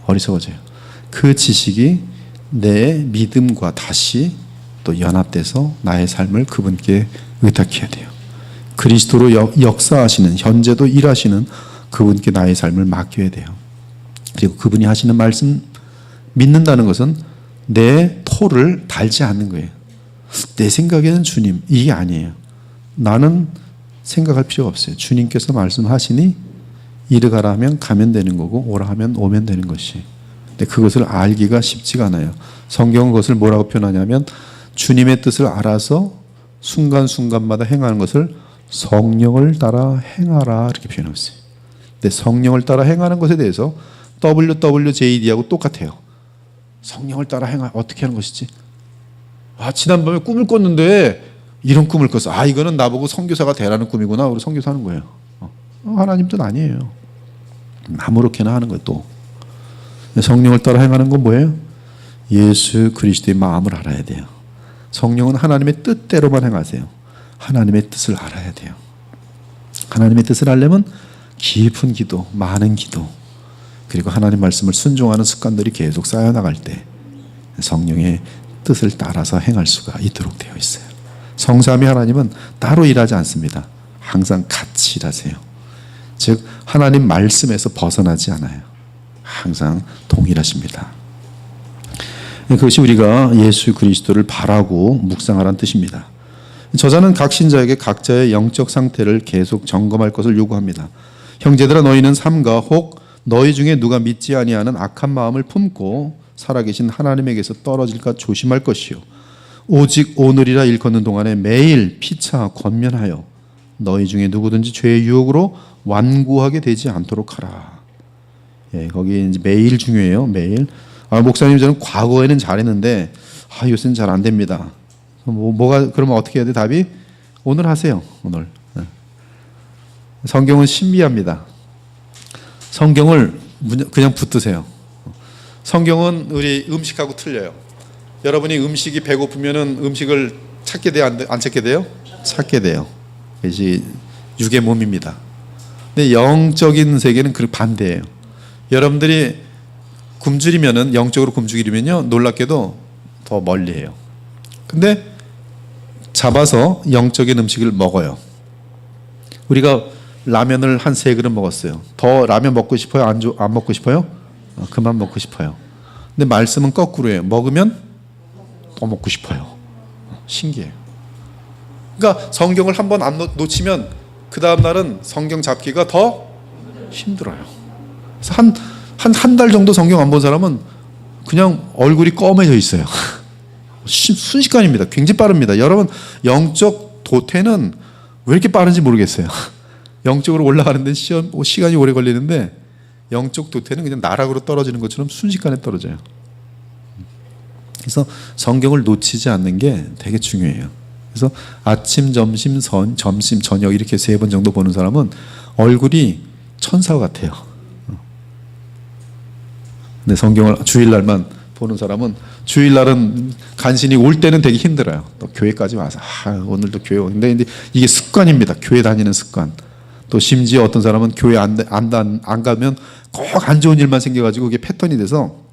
어리석어져요. 그 지식이 내 믿음과 다시 또 연합돼서 나의 삶을 그분께 의탁해야 돼요. 그리스도로 역사하시는, 현재도 일하시는 그분께 나의 삶을 맡겨야 돼요. 그리고 그분이 하시는 말씀 믿는다는 것은 내 토를 달지 않는 거예요. 내 생각에는 주님, 이게 아니에요. 나는 생각할 필요가 없어요. 주님께서 말씀하시니 이리 가라 하면 가면 되는 거고, 오라 하면 오면 되는 것이. 근데 그것을 알기가 쉽지가 않아요. 성경은 그것을 뭐라고 표현하냐면 주님의 뜻을 알아서 순간순간마다 행하는 것을 성령을 따라 행하라, 이렇게 표현하고 있어요. 근데 성령을 따라 행하는 것에 대해서 WWJD하고 똑같아요. 성령을 따라 어떻게 하는 것이지? 지난밤에 꿈을 꿨는데 이런 꿈을 꿨어. 이거는 나보고 선교사가 되라는 꿈이구나. 우리 선교사 하는 거예요. 하나님 뜻 아니에요. 아무렇게나 하는 거예요. 또 성령을 따라 행하는 건 뭐예요? 예수 그리스도의 마음을 알아야 돼요. 성령은 하나님의 뜻대로만 행하세요. 하나님의 뜻을 알아야 돼요. 하나님의 뜻을 알려면 깊은 기도, 많은 기도, 그리고 하나님 말씀을 순종하는 습관들이 계속 쌓여나갈 때 성령의 뜻을 따라서 행할 수가 있도록 되어 있어요. 성삼위 하나님은 따로 일하지 않습니다. 항상 같이 일하세요. 즉 하나님 말씀에서 벗어나지 않아요. 항상 동일하십니다. 그것이 우리가 예수 그리스도를 바라고 묵상하라는 뜻입니다. 저자는 각 신자에게 각자의 영적 상태를 계속 점검할 것을 요구합니다. 형제들아 너희는 삼가 혹 너희 중에 누가 믿지 아니하는 악한 마음을 품고 살아계신 하나님에게서 떨어질까 조심할 것이요 오직 오늘이라 일컫는 동안에 매일 피차 권면하여 너희 중에 누구든지 죄의 유혹으로 완고하게 되지 않도록 하라. 예, 거기 이제 매일 중요해요. 매일. 목사님 저는 과거에는 잘했는데 요새는 잘 안 됩니다. 뭐가 그러면 어떻게 해야 돼? 답이 오늘 하세요. 오늘. 성경은 신비합니다. 성경을 그냥 붙드세요. 성경은 우리 음식하고 틀려요. 여러분이 음식이 배고프면은 음식을 찾게 돼요? 안 찾게 돼요? 찾게 돼요. 그것이 육의 몸입니다. 근데 영적인 세계는 그 반대예요. 여러분들이 굶주리면은 영적으로 굶주리면요 놀랍게도 더 멀리해요. 근데 잡아서 영적인 음식을 먹어요. 우리가 라면을 한 3그릇 먹었어요. 더 라면 먹고 싶어요? 안 먹고 싶어요? 그만 먹고 싶어요. 근데 말씀은 거꾸로예요. 먹으면 더 먹고 싶어요. 신기해요. 그러니까 성경을 한번 안 놓치면 그 다음 날은 성경 잡기가 더 힘들어요. 그래서 한 달 정도 성경 안 본 사람은 그냥 얼굴이 검해져 있어요. 순식간입니다. 굉장히 빠릅니다. 여러분 영적 도태는 왜 이렇게 빠른지 모르겠어요. 영적으로 올라가는 데는 시간이 오래 걸리는데 영적 도태는 그냥 나락으로 떨어지는 것처럼 순식간에 떨어져요. 그래서 성경을 놓치지 않는 게 되게 중요해요. 그래서 아침, 점심, 저녁 이렇게 3번 정도 보는 사람은 얼굴이 천사 같아요. 근데 성경을 주일날만 보는 사람은 주일날은 간신히 올 때는 되게 힘들어요. 또 교회까지 와서 오늘도 교회 오는데 근데 이게 습관입니다. 교회 다니는 습관. 또 심지어 어떤 사람은 교회 안 가면 꼭 안 좋은 일만 생겨가지고 그게 패턴이 돼서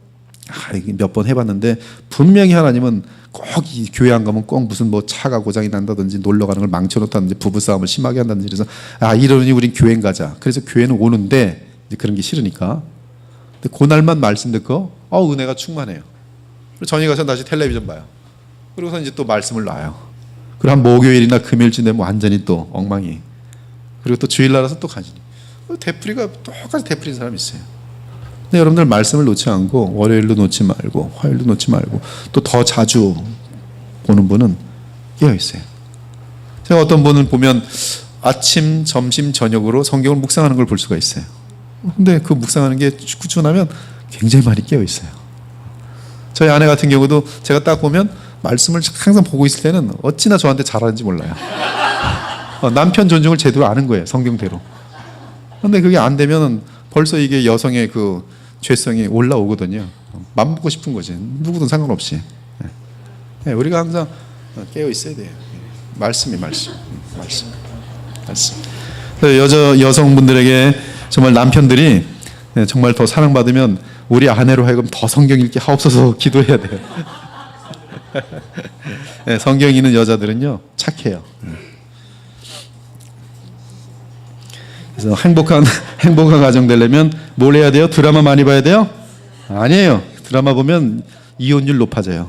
몇 번 해봤는데 분명히 하나님은 꼭 이 교회 안 가면 꼭 무슨 뭐 차가 고장이 난다든지 놀러 가는 걸 망쳐놓다든지 부부싸움을 심하게 한다든지 그래서 이러니 우린 교회 가자. 그래서 교회는 오는데 이제 그런 게 싫으니까. 근데 그날만 말씀 듣고 은혜가 충만해요. 그리고 저녁에 가서 다시 텔레비전 봐요. 그러고서 이제 또 말씀을 놔요. 그리고 한 목요일이나 금요일쯤 되면 완전히 또 엉망이. 그리고 또 주일날라서 또 간신히. 되풀이가 똑같이 되풀이는 사람이 있어요. 근데 여러분들 말씀을 놓지 않고 월요일도 놓지 말고 화요일도 놓지 말고 또 더 자주 보는 분은 깨어 있어요. 제가 어떤 분은 보면 아침, 점심, 저녁으로 성경을 묵상하는 걸 볼 수가 있어요. 근데 그 묵상하는 게 꾸준하면 굉장히 많이 깨어 있어요. 저희 아내 같은 경우도 제가 딱 보면 말씀을 항상 보고 있을 때는 어찌나 저한테 잘하는지 몰라요. 남편 존중을 제대로 아는 거예요. 성경대로. 근데 그게 안 되면 벌써 이게 여성의 그 죄성이 올라오거든요. 맘먹고 싶은 거지. 누구든 상관없이. 우리가 항상 깨어 있어야 돼요. 말씀. 여성분들에게 정말 남편들이 정말 더 사랑받으면 우리 아내로 하여금 더 성경 읽게 하옵소서 기도해야 돼요. 성경 읽는 여자들은요 착해요. 그래서 행복한 가정 되려면 뭘 해야 돼요? 드라마 많이 봐야 돼요? 아니에요. 드라마 보면 이혼율 높아져요.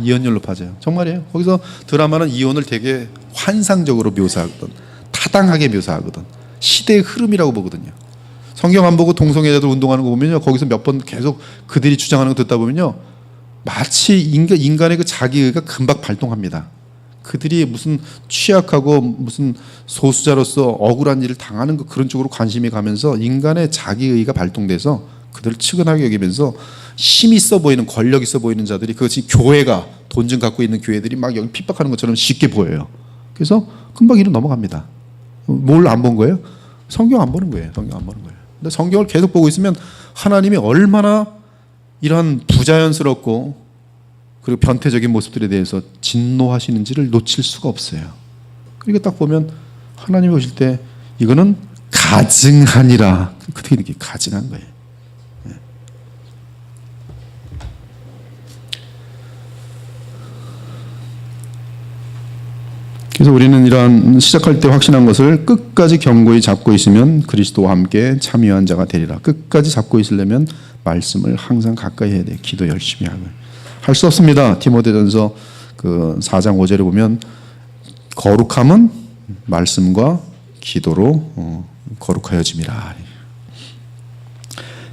이혼율 높아져요. 정말이에요. 거기서 드라마는 이혼을 되게 환상적으로 묘사하거든. 타당하게 묘사하거든. 시대의 흐름이라고 보거든요. 성경 안 보고 동성애자들 운동하는 거 보면요. 거기서 몇 번 계속 그들이 주장하는 거 듣다 보면요. 마치 인간의 그 자기의가 금방 발동합니다. 그들이 무슨 취약하고 무슨 소수자로서 억울한 일을 당하는 거 그런 쪽으로 관심이 가면서 인간의 자기의가 발동돼서 그들을 측은하게 여기면서 힘 있어 보이는 권력 있어 보이는 자들이 그것이 교회가 돈 좀 갖고 있는 교회들이 막 여기 핍박하는 것처럼 쉽게 보여요. 그래서 금방 이로 넘어갑니다. 뭘 안 본 거예요? 성경 안 보는 거예요. 성경 안 보는 거예요. 근데 성경을 계속 보고 있으면 하나님이 얼마나 이러한 부자연스럽고 그리고 변태적인 모습들에 대해서 진노하시는지를 놓칠 수가 없어요. 그러니까 딱 보면 하나님이 보실 때 이거는 가증하니라. 그렇게 이렇게 가증한 거예요. 그래서 우리는 이러한 시작할 때 확신한 것을 끝까지 견고히 잡고 있으면 그리스도와 함께 참여한 자가 되리라. 끝까지 잡고 있으려면 말씀을 항상 가까이 해야 돼요. 기도 열심히 하고. 할 수 없습니다. 디모데전서 그 4장 5절에 보면 거룩함은 말씀과 기도로 거룩하여짐이라.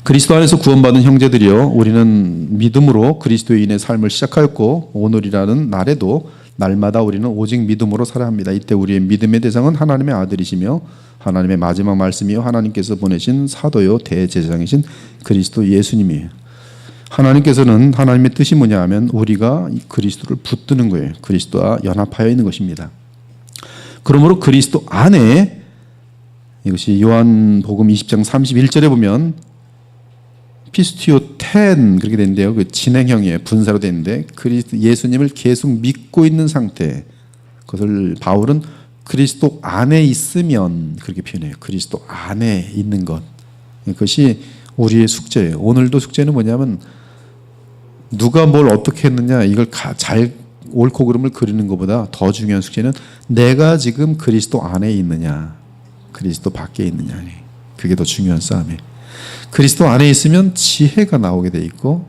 그리스도 안에서 구원받은 형제들이여, 우리는 믿음으로 그리스도인의 삶을 시작하였고 오늘이라는 날에도 날마다 우리는 오직 믿음으로 살아야 합니다. 이때 우리의 믿음의 대상은 하나님의 아들이시며 하나님의 마지막 말씀이요 하나님께서 보내신 사도요 대제사장이신 그리스도 예수님이에요. 하나님께서는, 하나님의 뜻이 뭐냐 하면 우리가 그리스도를 붙드는 거예요. 그리스도와 연합하여 있는 것입니다. 그러므로 그리스도 안에, 이것이 요한복음 20장 31절에 보면 피스티오 텐 그렇게 되는데요. 그 진행형이에요. 분사로 되는데 그리스도 예수님을 계속 믿고 있는 상태, 그것을 바울은 그리스도 안에 있으면 그렇게 표현해요. 그리스도 안에 있는 것. 그것이 우리의 숙제예요. 오늘도 숙제는 뭐냐면 누가 뭘 어떻게 했느냐 이걸 잘 옳고 그름을 그리는 것보다 더 중요한 숙제는 내가 지금 그리스도 안에 있느냐 그리스도 밖에 있느냐, 그게 더 중요한 싸움이에요. 그리스도 안에 있으면 지혜가 나오게 돼 있고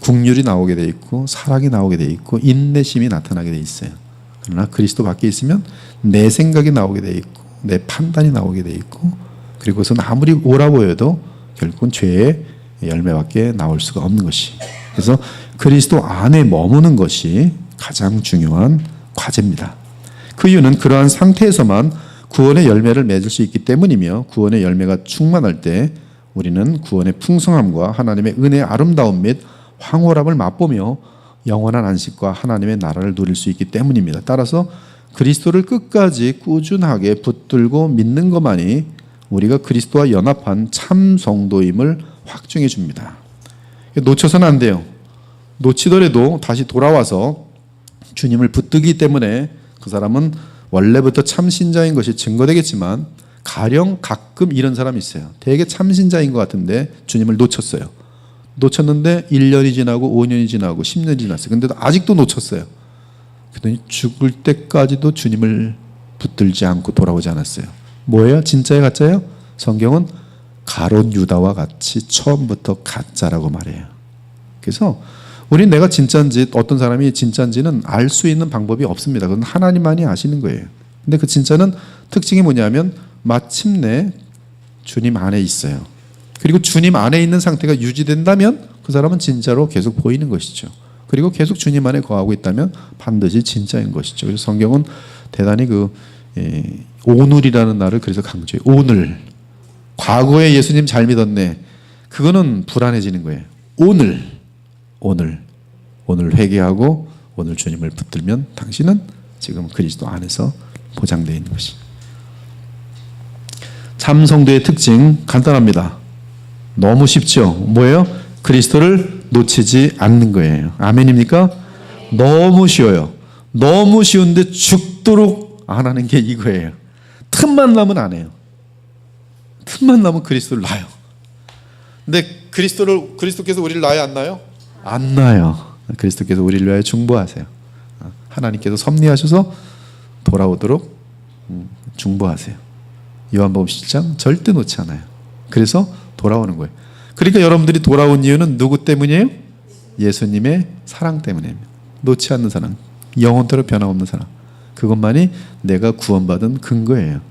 국률이 나오게 돼 있고 사랑이 나오게 돼 있고 인내심이 나타나게 돼 있어요. 그러나 그리스도 밖에 있으면 내 생각이 나오게 돼 있고 내 판단이 나오게 돼 있고, 그리고 그것은 아무리 옳아 보여도 결국은 죄의 열매밖에 나올 수가 없는 것이. 그래서 그리스도 안에 머무는 것이 가장 중요한 과제입니다. 그 이유는 그러한 상태에서만 구원의 열매를 맺을 수 있기 때문이며, 구원의 열매가 충만할 때 우리는 구원의 풍성함과 하나님의 은혜의 아름다움 및 황홀함을 맛보며 영원한 안식과 하나님의 나라를 누릴 수 있기 때문입니다. 따라서 그리스도를 끝까지 꾸준하게 붙들고 믿는 것만이 우리가 그리스도와 연합한 참 성도임을 확증해 줍니다. 놓쳐서는 안 돼요. 놓치더라도 다시 돌아와서 주님을 붙들기 때문에 그 사람은 원래부터 참 신자인 것이 증거되겠지만, 가령 가끔 이런 사람이 있어요. 되게 참 신자인 것 같은데 주님을 놓쳤어요. 놓쳤는데 1년이 지나고 5년이 지나고 10년이 지났어요. 근데도 아직도 놓쳤어요. 그랬더니 죽을 때까지도 주님을 붙들지 않고 돌아오지 않았어요. 뭐예요? 진짜예요? 가짜예요? 성경은 가롯 유다와 같이 처음부터 가짜라고 말해요. 그래서 우린 내가 진짜인지 어떤 사람이 진짜인지는 알 수 있는 방법이 없습니다. 그건 하나님만이 아시는 거예요. 근데 그 진짜는 특징이 뭐냐면 마침내 주님 안에 있어요. 그리고 주님 안에 있는 상태가 유지된다면 그 사람은 진짜로 계속 보이는 것이죠. 그리고 계속 주님 안에 거하고 있다면 반드시 진짜인 것이죠. 그래서 성경은 대단히 오늘이라는 날을 그래서 강조해요. 오늘. 과거에 예수님 잘 믿었네. 그거는 불안해지는 거예요. 오늘 회개하고 오늘 주님을 붙들면 당신은 지금 그리스도 안에서 보장되어 있는 것이. 참 성도의 특징 간단합니다. 너무 쉽죠? 뭐예요? 그리스도를 놓치지 않는 거예요. 아멘입니까? 너무 쉬워요. 너무 쉬운데 죽도록 안 하는 게 이거예요. 틈만 나면 안 해요. 틈만 나면 그리스도를 놔요. 근데 그리스도께서 우리를 놔요, 안 놔요? 안 놔요. 그리스도께서 우리를 위하여 중보하세요. 하나님께서 섭리하셔서 돌아오도록 중보하세요. 요한복음 7장 절대 놓지 않아요. 그래서 돌아오는 거예요. 그러니까 여러분들이 돌아온 이유는 누구 때문이에요? 예수님의 사랑 때문입니다. 놓지 않는 사랑, 영원토록 변함없는 사랑. 그것만이 내가 구원받은 근거예요.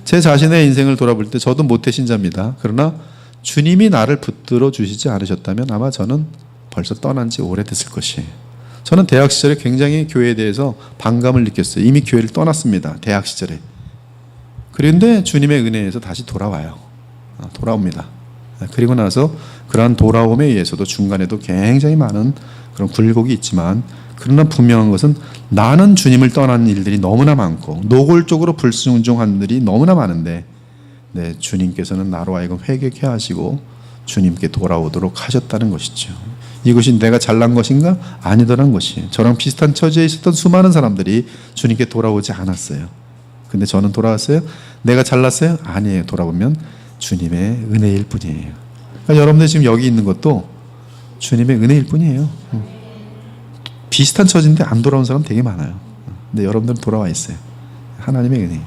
제 자신의 인생을 돌아볼 때 저도 모태신자입니다. 그러나 주님이 나를 붙들어 주시지 않으셨다면 아마 저는 벌써 떠난 지 오래됐을 것이에요. 저는 대학 시절에 굉장히 교회에 대해서 반감을 느꼈어요. 이미 교회를 떠났습니다. 대학 시절에. 그런데 주님의 은혜에서 다시 돌아와요. 돌아옵니다. 그리고 나서 그러한 돌아옴에 의해서도 중간에도 굉장히 많은 그런 굴곡이 있지만, 그러나 분명한 것은 나는 주님을 떠난 일들이 너무나 많고 노골적으로 불순종한 일이 너무나 많은데, 주님께서는 나로 하여금 회개케 하시고 주님께 돌아오도록 하셨다는 것이죠. 이것이 내가 잘난 것인가? 아니더란 것이에요. 저랑 비슷한 처지에 있었던 수많은 사람들이 주님께 돌아오지 않았어요. 근데 저는 돌아왔어요? 내가 잘났어요? 아니에요. 돌아보면 주님의 은혜일 뿐이에요. 그러니까 여러분들 지금 여기 있는 것도 주님의 은혜일 뿐이에요. 비슷한 처지인데 안 돌아온 사람 되게 많아요. 근데 여러분들은 돌아와 있어요. 하나님의 은혜.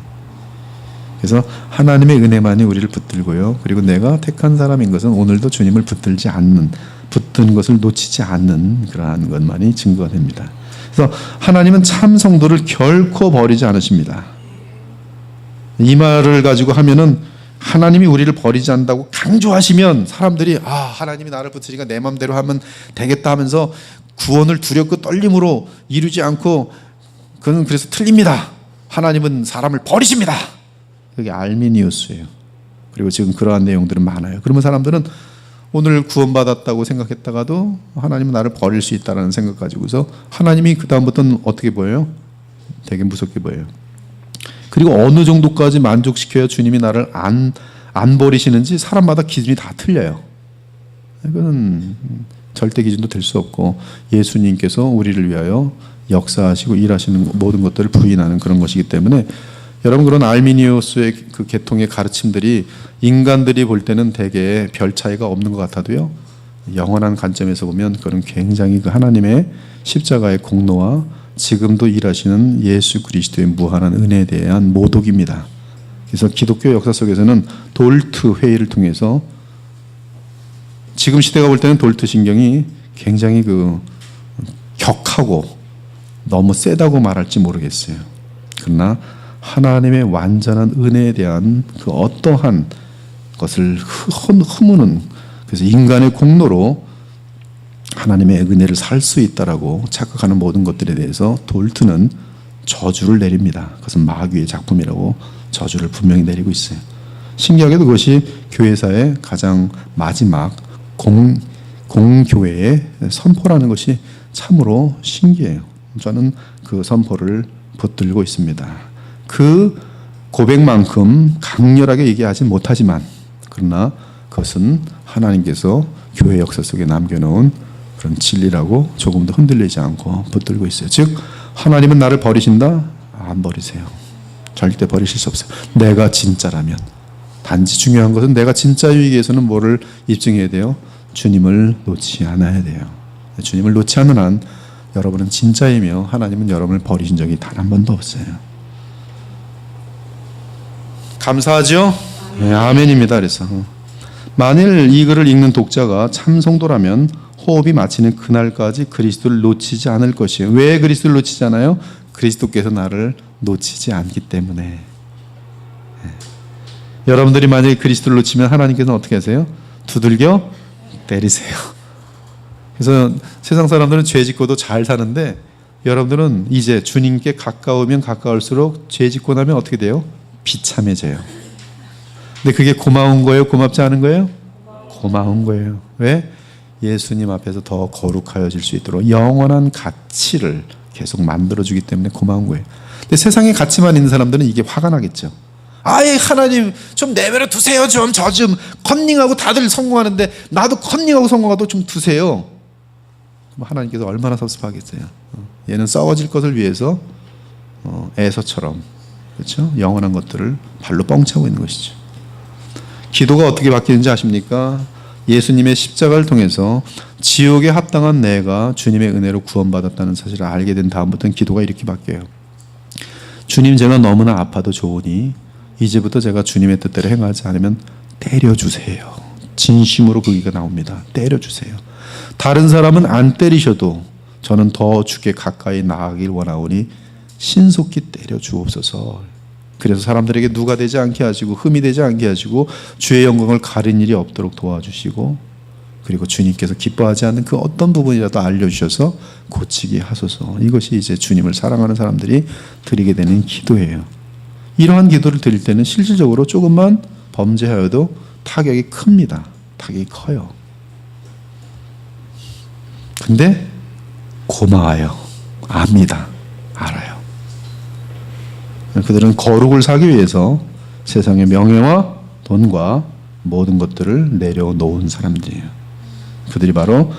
그래서 하나님의 은혜만이 우리를 붙들고요. 그리고 내가 택한 사람인 것은 오늘도 주님을 붙든 것을 놓치지 않는 그러한 것만이 증거가 됩니다. 그래서 하나님은 참 성도를 결코 버리지 않으십니다. 이 말을 가지고 하면은 하나님이 우리를 버리지 않는다고 강조하시면 사람들이 하나님이 나를 붙으니까 내 맘대로 하면 되겠다 하면서 구원을 두렵고 떨림으로 이루지 않고 그는 그래서 틀립니다. 하나님은 사람을 버리십니다. 그게 알미니우스예요. 그리고 지금 그러한 내용들은 많아요. 그러면 사람들은 오늘 구원받았다고 생각했다가도 하나님은 나를 버릴 수 있다는 생각 가지고서 하나님이 그 다음부터는 어떻게 보여요? 되게 무섭게 보여요. 그리고 어느 정도까지 만족시켜야 주님이 나를 안 버리시는지 사람마다 기준이 다 틀려요. 이거는 절대 기준도 될 수 없고 예수님께서 우리를 위하여 역사하시고 일하시는 모든 것들을 부인하는 그런 것이기 때문에 여러분 그런 알미니우스의 그 계통의 가르침들이 인간들이 볼 때는 되게 별 차이가 없는 것 같아도요. 영원한 관점에서 보면 그건 굉장히 그 하나님의 십자가의 공로와 지금도 일하시는 예수 그리스도의 무한한 은혜에 대한 모독입니다. 그래서 기독교 역사 속에서는 돌트 회의를 통해서 지금 시대가 볼 때는 돌트 신경이 굉장히 그 격하고 너무 세다고 말할지 모르겠어요. 그러나 하나님의 완전한 은혜에 대한 그 어떠한 것을 허무는 그래서 인간의 공로로 하나님의 은혜를 살 수 있다라고 착각하는 모든 것들에 대해서 돌트는 저주를 내립니다. 그것은 마귀의 작품이라고 저주를 분명히 내리고 있어요. 신기하게도 그것이 교회사의 가장 마지막 공교회의 선포라는 것이 참으로 신기해요. 저는 그 선포를 붙들고 있습니다. 그 고백만큼 강렬하게 얘기하지 못하지만 그러나 그것은 하나님께서 교회 역사 속에 남겨놓은 그런 진리라고 조금도 흔들리지 않고 붙들고 있어요. 즉 하나님은 나를 버리신다? 안 버리세요. 절대 버리실 수 없어요. 내가 진짜라면. 단지 중요한 것은 내가 진짜이기 위해서는 뭐를 입증해야 돼요? 주님을 놓지 않아야 돼요. 주님을 놓지 않는 한 여러분은 진짜이며 하나님은 여러분을 버리신 적이 단 한 번도 없어요. 감사하죠? 네, 아멘입니다. 그래서 만일 이 글을 읽는 독자가 참 성도라면 호흡이 마치는 그날까지 그리스도를 놓치지 않을 것이에요. 왜 그리스도를 놓치지 않아요? 그리스도께서 나를 놓치지 않기 때문에. 네. 여러분들이 만약에 그리스도를 놓치면 하나님께서는 어떻게 하세요? 두들겨 때리세요. 그래서 세상 사람들은 죄 짓고도 잘 사는데 여러분들은 이제 주님께 가까우면 가까울수록 죄 짓고 나면 어떻게 돼요? 비참해져요. 근데 그게 고마운 거예요? 고맙지 않은 거예요? 고마운 거예요. 왜? 예수님 앞에서 더 거룩하여질 수 있도록 영원한 가치를 계속 만들어주기 때문에 고마운 거예요. 근데 세상에 가치만 있는 사람들은 이게 화가 나겠죠. 아예 하나님 좀 내버려 두세요. 좀 저 좀 컨닝하고 다들 성공하는데 나도 컨닝하고 성공하도 좀 두세요. 그럼 하나님께서 얼마나 섭섭하겠어요. 얘는 썩어질 것을 위해서 에서처럼 그렇죠? 영원한 것들을 발로 뻥차고 있는 것이죠. 기도가 어떻게 바뀌는지 아십니까? 예수님의 십자가를 통해서 지옥에 합당한 내가 주님의 은혜로 구원받았다는 사실을 알게 된 다음부터는 기도가 이렇게 바뀌어요. 주님, 제가 너무나 아파도 좋으니 이제부터 제가 주님의 뜻대로 행하지 않으면 때려주세요. 진심으로 그 기가 나옵니다. 때려주세요. 다른 사람은 안 때리셔도 저는 더 주께 가까이 나아가길 원하오니 신속히 때려주옵소서. 그래서 사람들에게 누가 되지 않게 하시고 흠이 되지 않게 하시고 주의 영광을 가린 일이 없도록 도와주시고 그리고 주님께서 기뻐하지 않는 그 어떤 부분이라도 알려주셔서 고치게 하소서. 이것이 이제 주님을 사랑하는 사람들이 드리게 되는 기도예요. 이러한 기도를 드릴 때는 실질적으로 조금만 범죄하여도 타격이 큽니다. 타격이 커요. 근데 고마워요. 압니다. 알아요. 그들은 거룩을 사기 위해서 세상의 명예와 돈과 모든 것들을 내려놓은 사람들이에요. 그들이 바로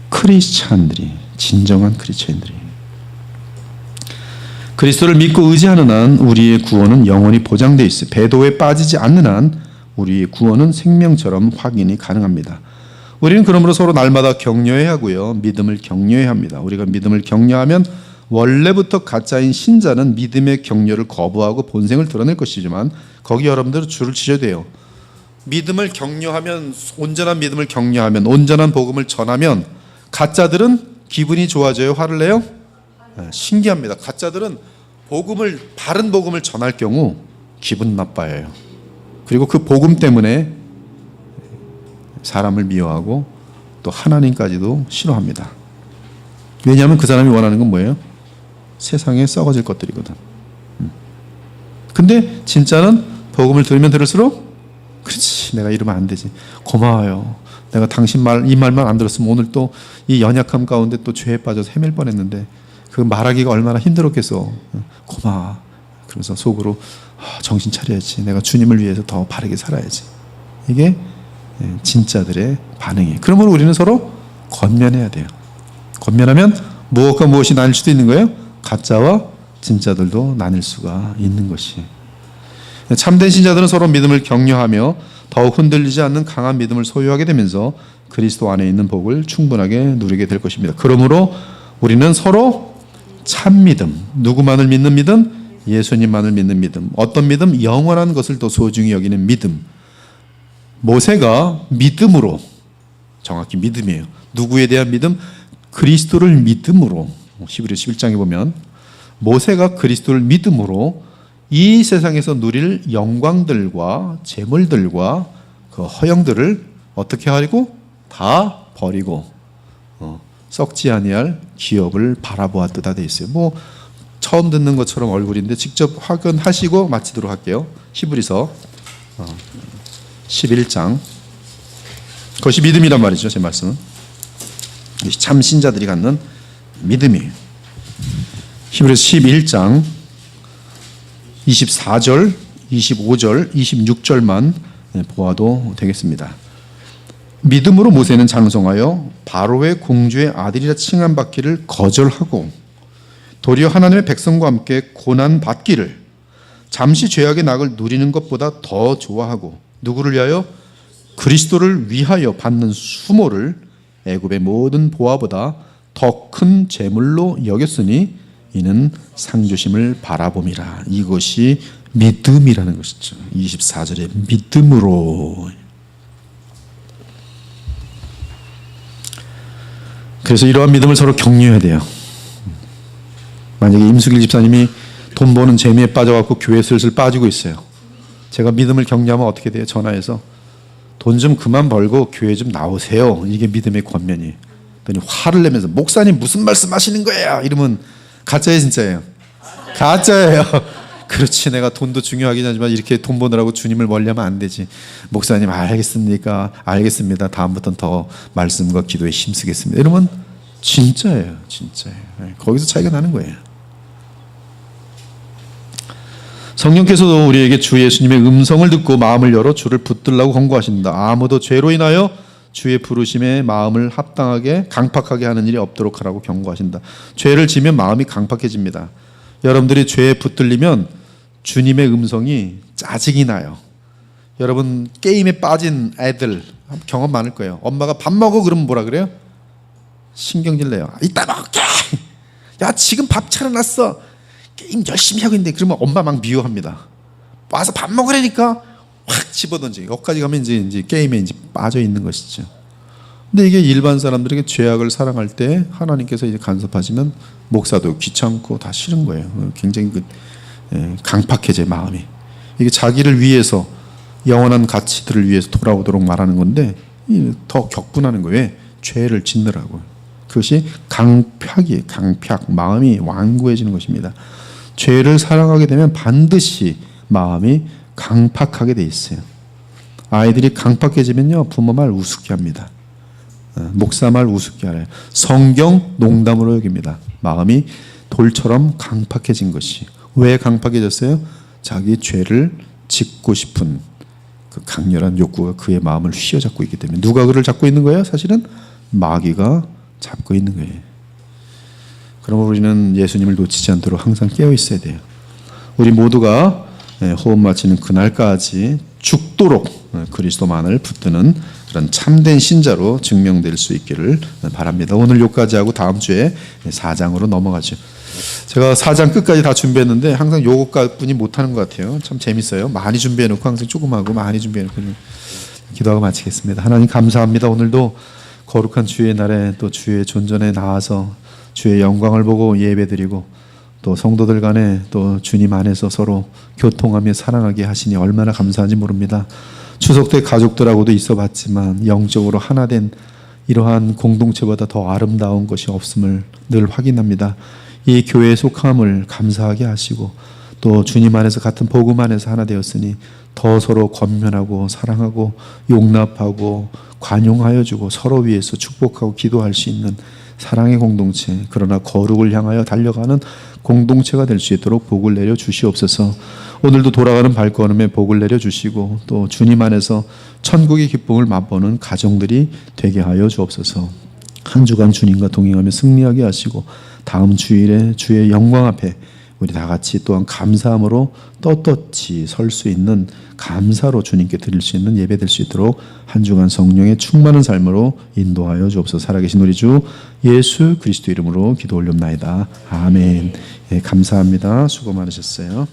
크리스찬들이, 진정한 크리스찬들이에요. 그리스도를 믿고 의지하는 한 우리의 구원은 영원히 보장되어 있어요. 배도에 빠지지 않는 한 우리의 구원은 생명처럼 확인이 가능합니다. 우리는 그러므로 서로 날마다 격려해야 하고요. 믿음을 격려해야 합니다. 우리가 믿음을 격려하면 원래부터 가짜인 신자는 믿음의 격려를 거부하고 본성을 드러낼 것이지만 거기 여러분들은 줄을 치셔야 돼요. 믿음을 격려하면, 온전한 믿음을 격려하면, 온전한 복음을 전하면 가짜들은 기분이 좋아져요? 화를 내요? 신기합니다. 가짜들은 바른 복음을 전할 경우 기분 나빠해요. 그리고 그 복음 때문에 사람을 미워하고 또 하나님까지도 싫어합니다. 왜냐하면 그 사람이 원하는 건 뭐예요? 세상에 썩어질 것들이거든. 근데 진짜는 복음을 들으면 들을수록 그렇지, 내가 이러면 안 되지. 고마워요. 내가 당신 이 말만 안 들었으면 오늘 또 이 연약함 가운데 또 죄에 빠져서 헤맬 뻔했는데 그 말하기가 얼마나 힘들었겠어. 고마워. 그래서 속으로 정신 차려야지. 내가 주님을 위해서 더 바르게 살아야지. 이게 진짜들의 반응이에요. 그러므로 우리는 서로 권면해야 돼요. 권면하면 무엇과 무엇이 나뉠 수도 있는 거예요. 가짜와 진짜들도 나뉠 수가 있는 것이. 참된 신자들은 서로 믿음을 격려하며 더욱 흔들리지 않는 강한 믿음을 소유하게 되면서 그리스도 안에 있는 복을 충분하게 누리게 될 것입니다. 그러므로 우리는 서로 참 믿음, 누구만을 믿는 믿음? 예수님만을 믿는 믿음. 어떤 믿음? 영원한 것을 더 소중히 여기는 믿음. 모세가 믿음으로, 정확히 믿음이에요. 누구에 대한 믿음? 그리스도를 믿음으로. 히브리서 11장에 보면 모세가 그리스도를 믿음으로 이 세상에서 누릴 영광들과 재물들과 그 허영들을 어떻게 하리고? 다 버리고 썩지 아니할 기업을 바라보았다 돼 있어요. 뭐 처음 듣는 것처럼 얼굴인데 직접 확인하시고 마치도록 할게요. 히브리서 11장. 그것이 믿음이란 말이죠. 제 말씀은 참 신자들이 갖는 믿음이에요. 히브리서 11장 24절, 25절, 26절만 보아도 되겠습니다. 믿음으로 모세는 장성하여 바로의 공주의 아들이라 칭함받기를 거절하고 도리어 하나님의 백성과 함께 고난받기를 잠시 죄악의 낙을 누리는 것보다 더 좋아하고 누구를 위하여? 그리스도를 위하여 받는 수모를 애굽의 모든 보화보다 더 큰 재물로 여겼으니 이는 상주심을 바라봄이라. 이것이 믿음이라는 것이죠. 24절에 믿음으로. 그래서 이러한 믿음을 서로 격려해야 돼요. 만약에 임수길 집사님이 돈 버는 재미에 빠져갖고 교회 슬슬 빠지고 있어요. 제가 믿음을 격려하면 어떻게 돼요? 전화해서 돈 좀 그만 벌고 교회 좀 나오세요. 이게 믿음의 권면이에요. 그랬더니 화를 내면서 목사님 무슨 말씀하시는 거예요? 이러면 가짜예요, 진짜예요? 가짜예요. 그렇지, 내가 돈도 중요하긴 하지만 이렇게 돈 버느라고 주님을 멀리하면 안 되지. 목사님 알겠습니까? 알겠습니다. 다음부터는 더 말씀과 기도에 힘쓰겠습니다. 이러면 진짜예요, 진짜예요. 거기서 차이가 나는 거예요. 성령께서도 우리에게 주 예수님의 음성을 듣고 마음을 열어 주를 붙들라고 권고하신다. 아무도 죄로 인하여 주의 부르심에 마음을 합당하게 강팍하게 하는 일이 없도록 하라고 경고하신다. 죄를 지면 마음이 강팍해집니다. 여러분들이 죄에 붙들리면 주님의 음성이 짜증이 나요. 여러분 게임에 빠진 애들 경험 많을 거예요. 엄마가 밥 먹어 그러면 뭐라 그래요? 신경질 내요. 이따 먹게. 야 지금 밥 차려놨어. 게임 열심히 하고 있는데 그러면 엄마 막 미워합니다. 와서 밥 먹으라니까 확 집어던지. 여기까지 가면 이제 게임에 이제 빠져 있는 것이죠. 근데 이게 일반 사람들에게 죄악을 사랑할 때 하나님께서 이제 간섭하시면 목사도 귀찮고 다 싫은 거예요. 굉장히 강팍해져 마음이. 이게 자기를 위해서 영원한 가치들을 위해서 돌아오도록 말하는 건데 더 격분하는 거예요. 왜? 죄를 짓느라고. 그것이 강팍이에요. 강팍. 마음이 완고해지는 것입니다. 죄를 사랑하게 되면 반드시 마음이 강팍하게 돼 있어요. 아이들이 강팍해지면요 부모 말 우습게 합니다. 목사 말 우습게 알아요. 성경 농담으로 여깁니다. 마음이 돌처럼 강팍해진 것이. 왜 강팍해졌어요? 자기 죄를 짓고 싶은 그 강렬한 욕구가 그의 마음을 휘어잡고 있기 때문에. 누가 그를 잡고 있는 거예요? 사실은 마귀가 잡고 있는 거예요. 그러면 우리는 예수님을 놓치지 않도록 항상 깨어 있어야 돼요. 우리 모두가 호흡 마치는 그날까지 죽도록 그리스도만을 붙드는 그런 참된 신자로 증명될 수 있기를 바랍니다. 오늘 요까지 하고 다음 주에 4장으로 넘어가죠. 제가 4장 끝까지 다 준비했는데 항상 요것까지 못하는 것 같아요. 참 재밌어요. 많이 준비해놓고 항상 조금 하고 많이 준비해놓고. 기도하고 마치겠습니다. 하나님 감사합니다. 오늘도 거룩한 주의 날에 또 주의 존전에 나와서 주의 영광을 보고 예배드리고 또 성도들 간에 또 주님 안에서 서로 교통하며 사랑하게 하시니 얼마나 감사한지 모릅니다. 추석 때 가족들하고도 있어 봤지만 영적으로 하나된 이러한 공동체보다 더 아름다운 것이 없음을 늘 확인합니다. 이 교회에 속함을 감사하게 하시고 또 주님 안에서 같은 복음 안에서 하나 되었으니 더 서로 권면하고 사랑하고 용납하고 관용하여 주고 서로 위해서 축복하고 기도할 수 있는 사랑의 공동체, 그러나 거룩을 향하여 달려가는 공동체가 될 수 있도록 복을 내려 주시옵소서. 오늘도 돌아가는 발걸음에 복을 내려 주시고 또 주님 안에서 천국의 기쁨을 맛보는 가정들이 되게 하여 주옵소서. 한 주간 주님과 동행하며 승리하게 하시고 다음 주일에 주의 영광 앞에 우리 다 같이 또한 감사함으로 떳떳이 설 수 있는 감사로 주님께 드릴 수 있는 예배 될 수 있도록 한 주간 성령의 충만한 삶으로 인도하여 주옵소서. 살아계신 우리 주 예수 그리스도 이름으로 기도 올렵나이다. 아멘. 예, 감사합니다. 수고 많으셨어요.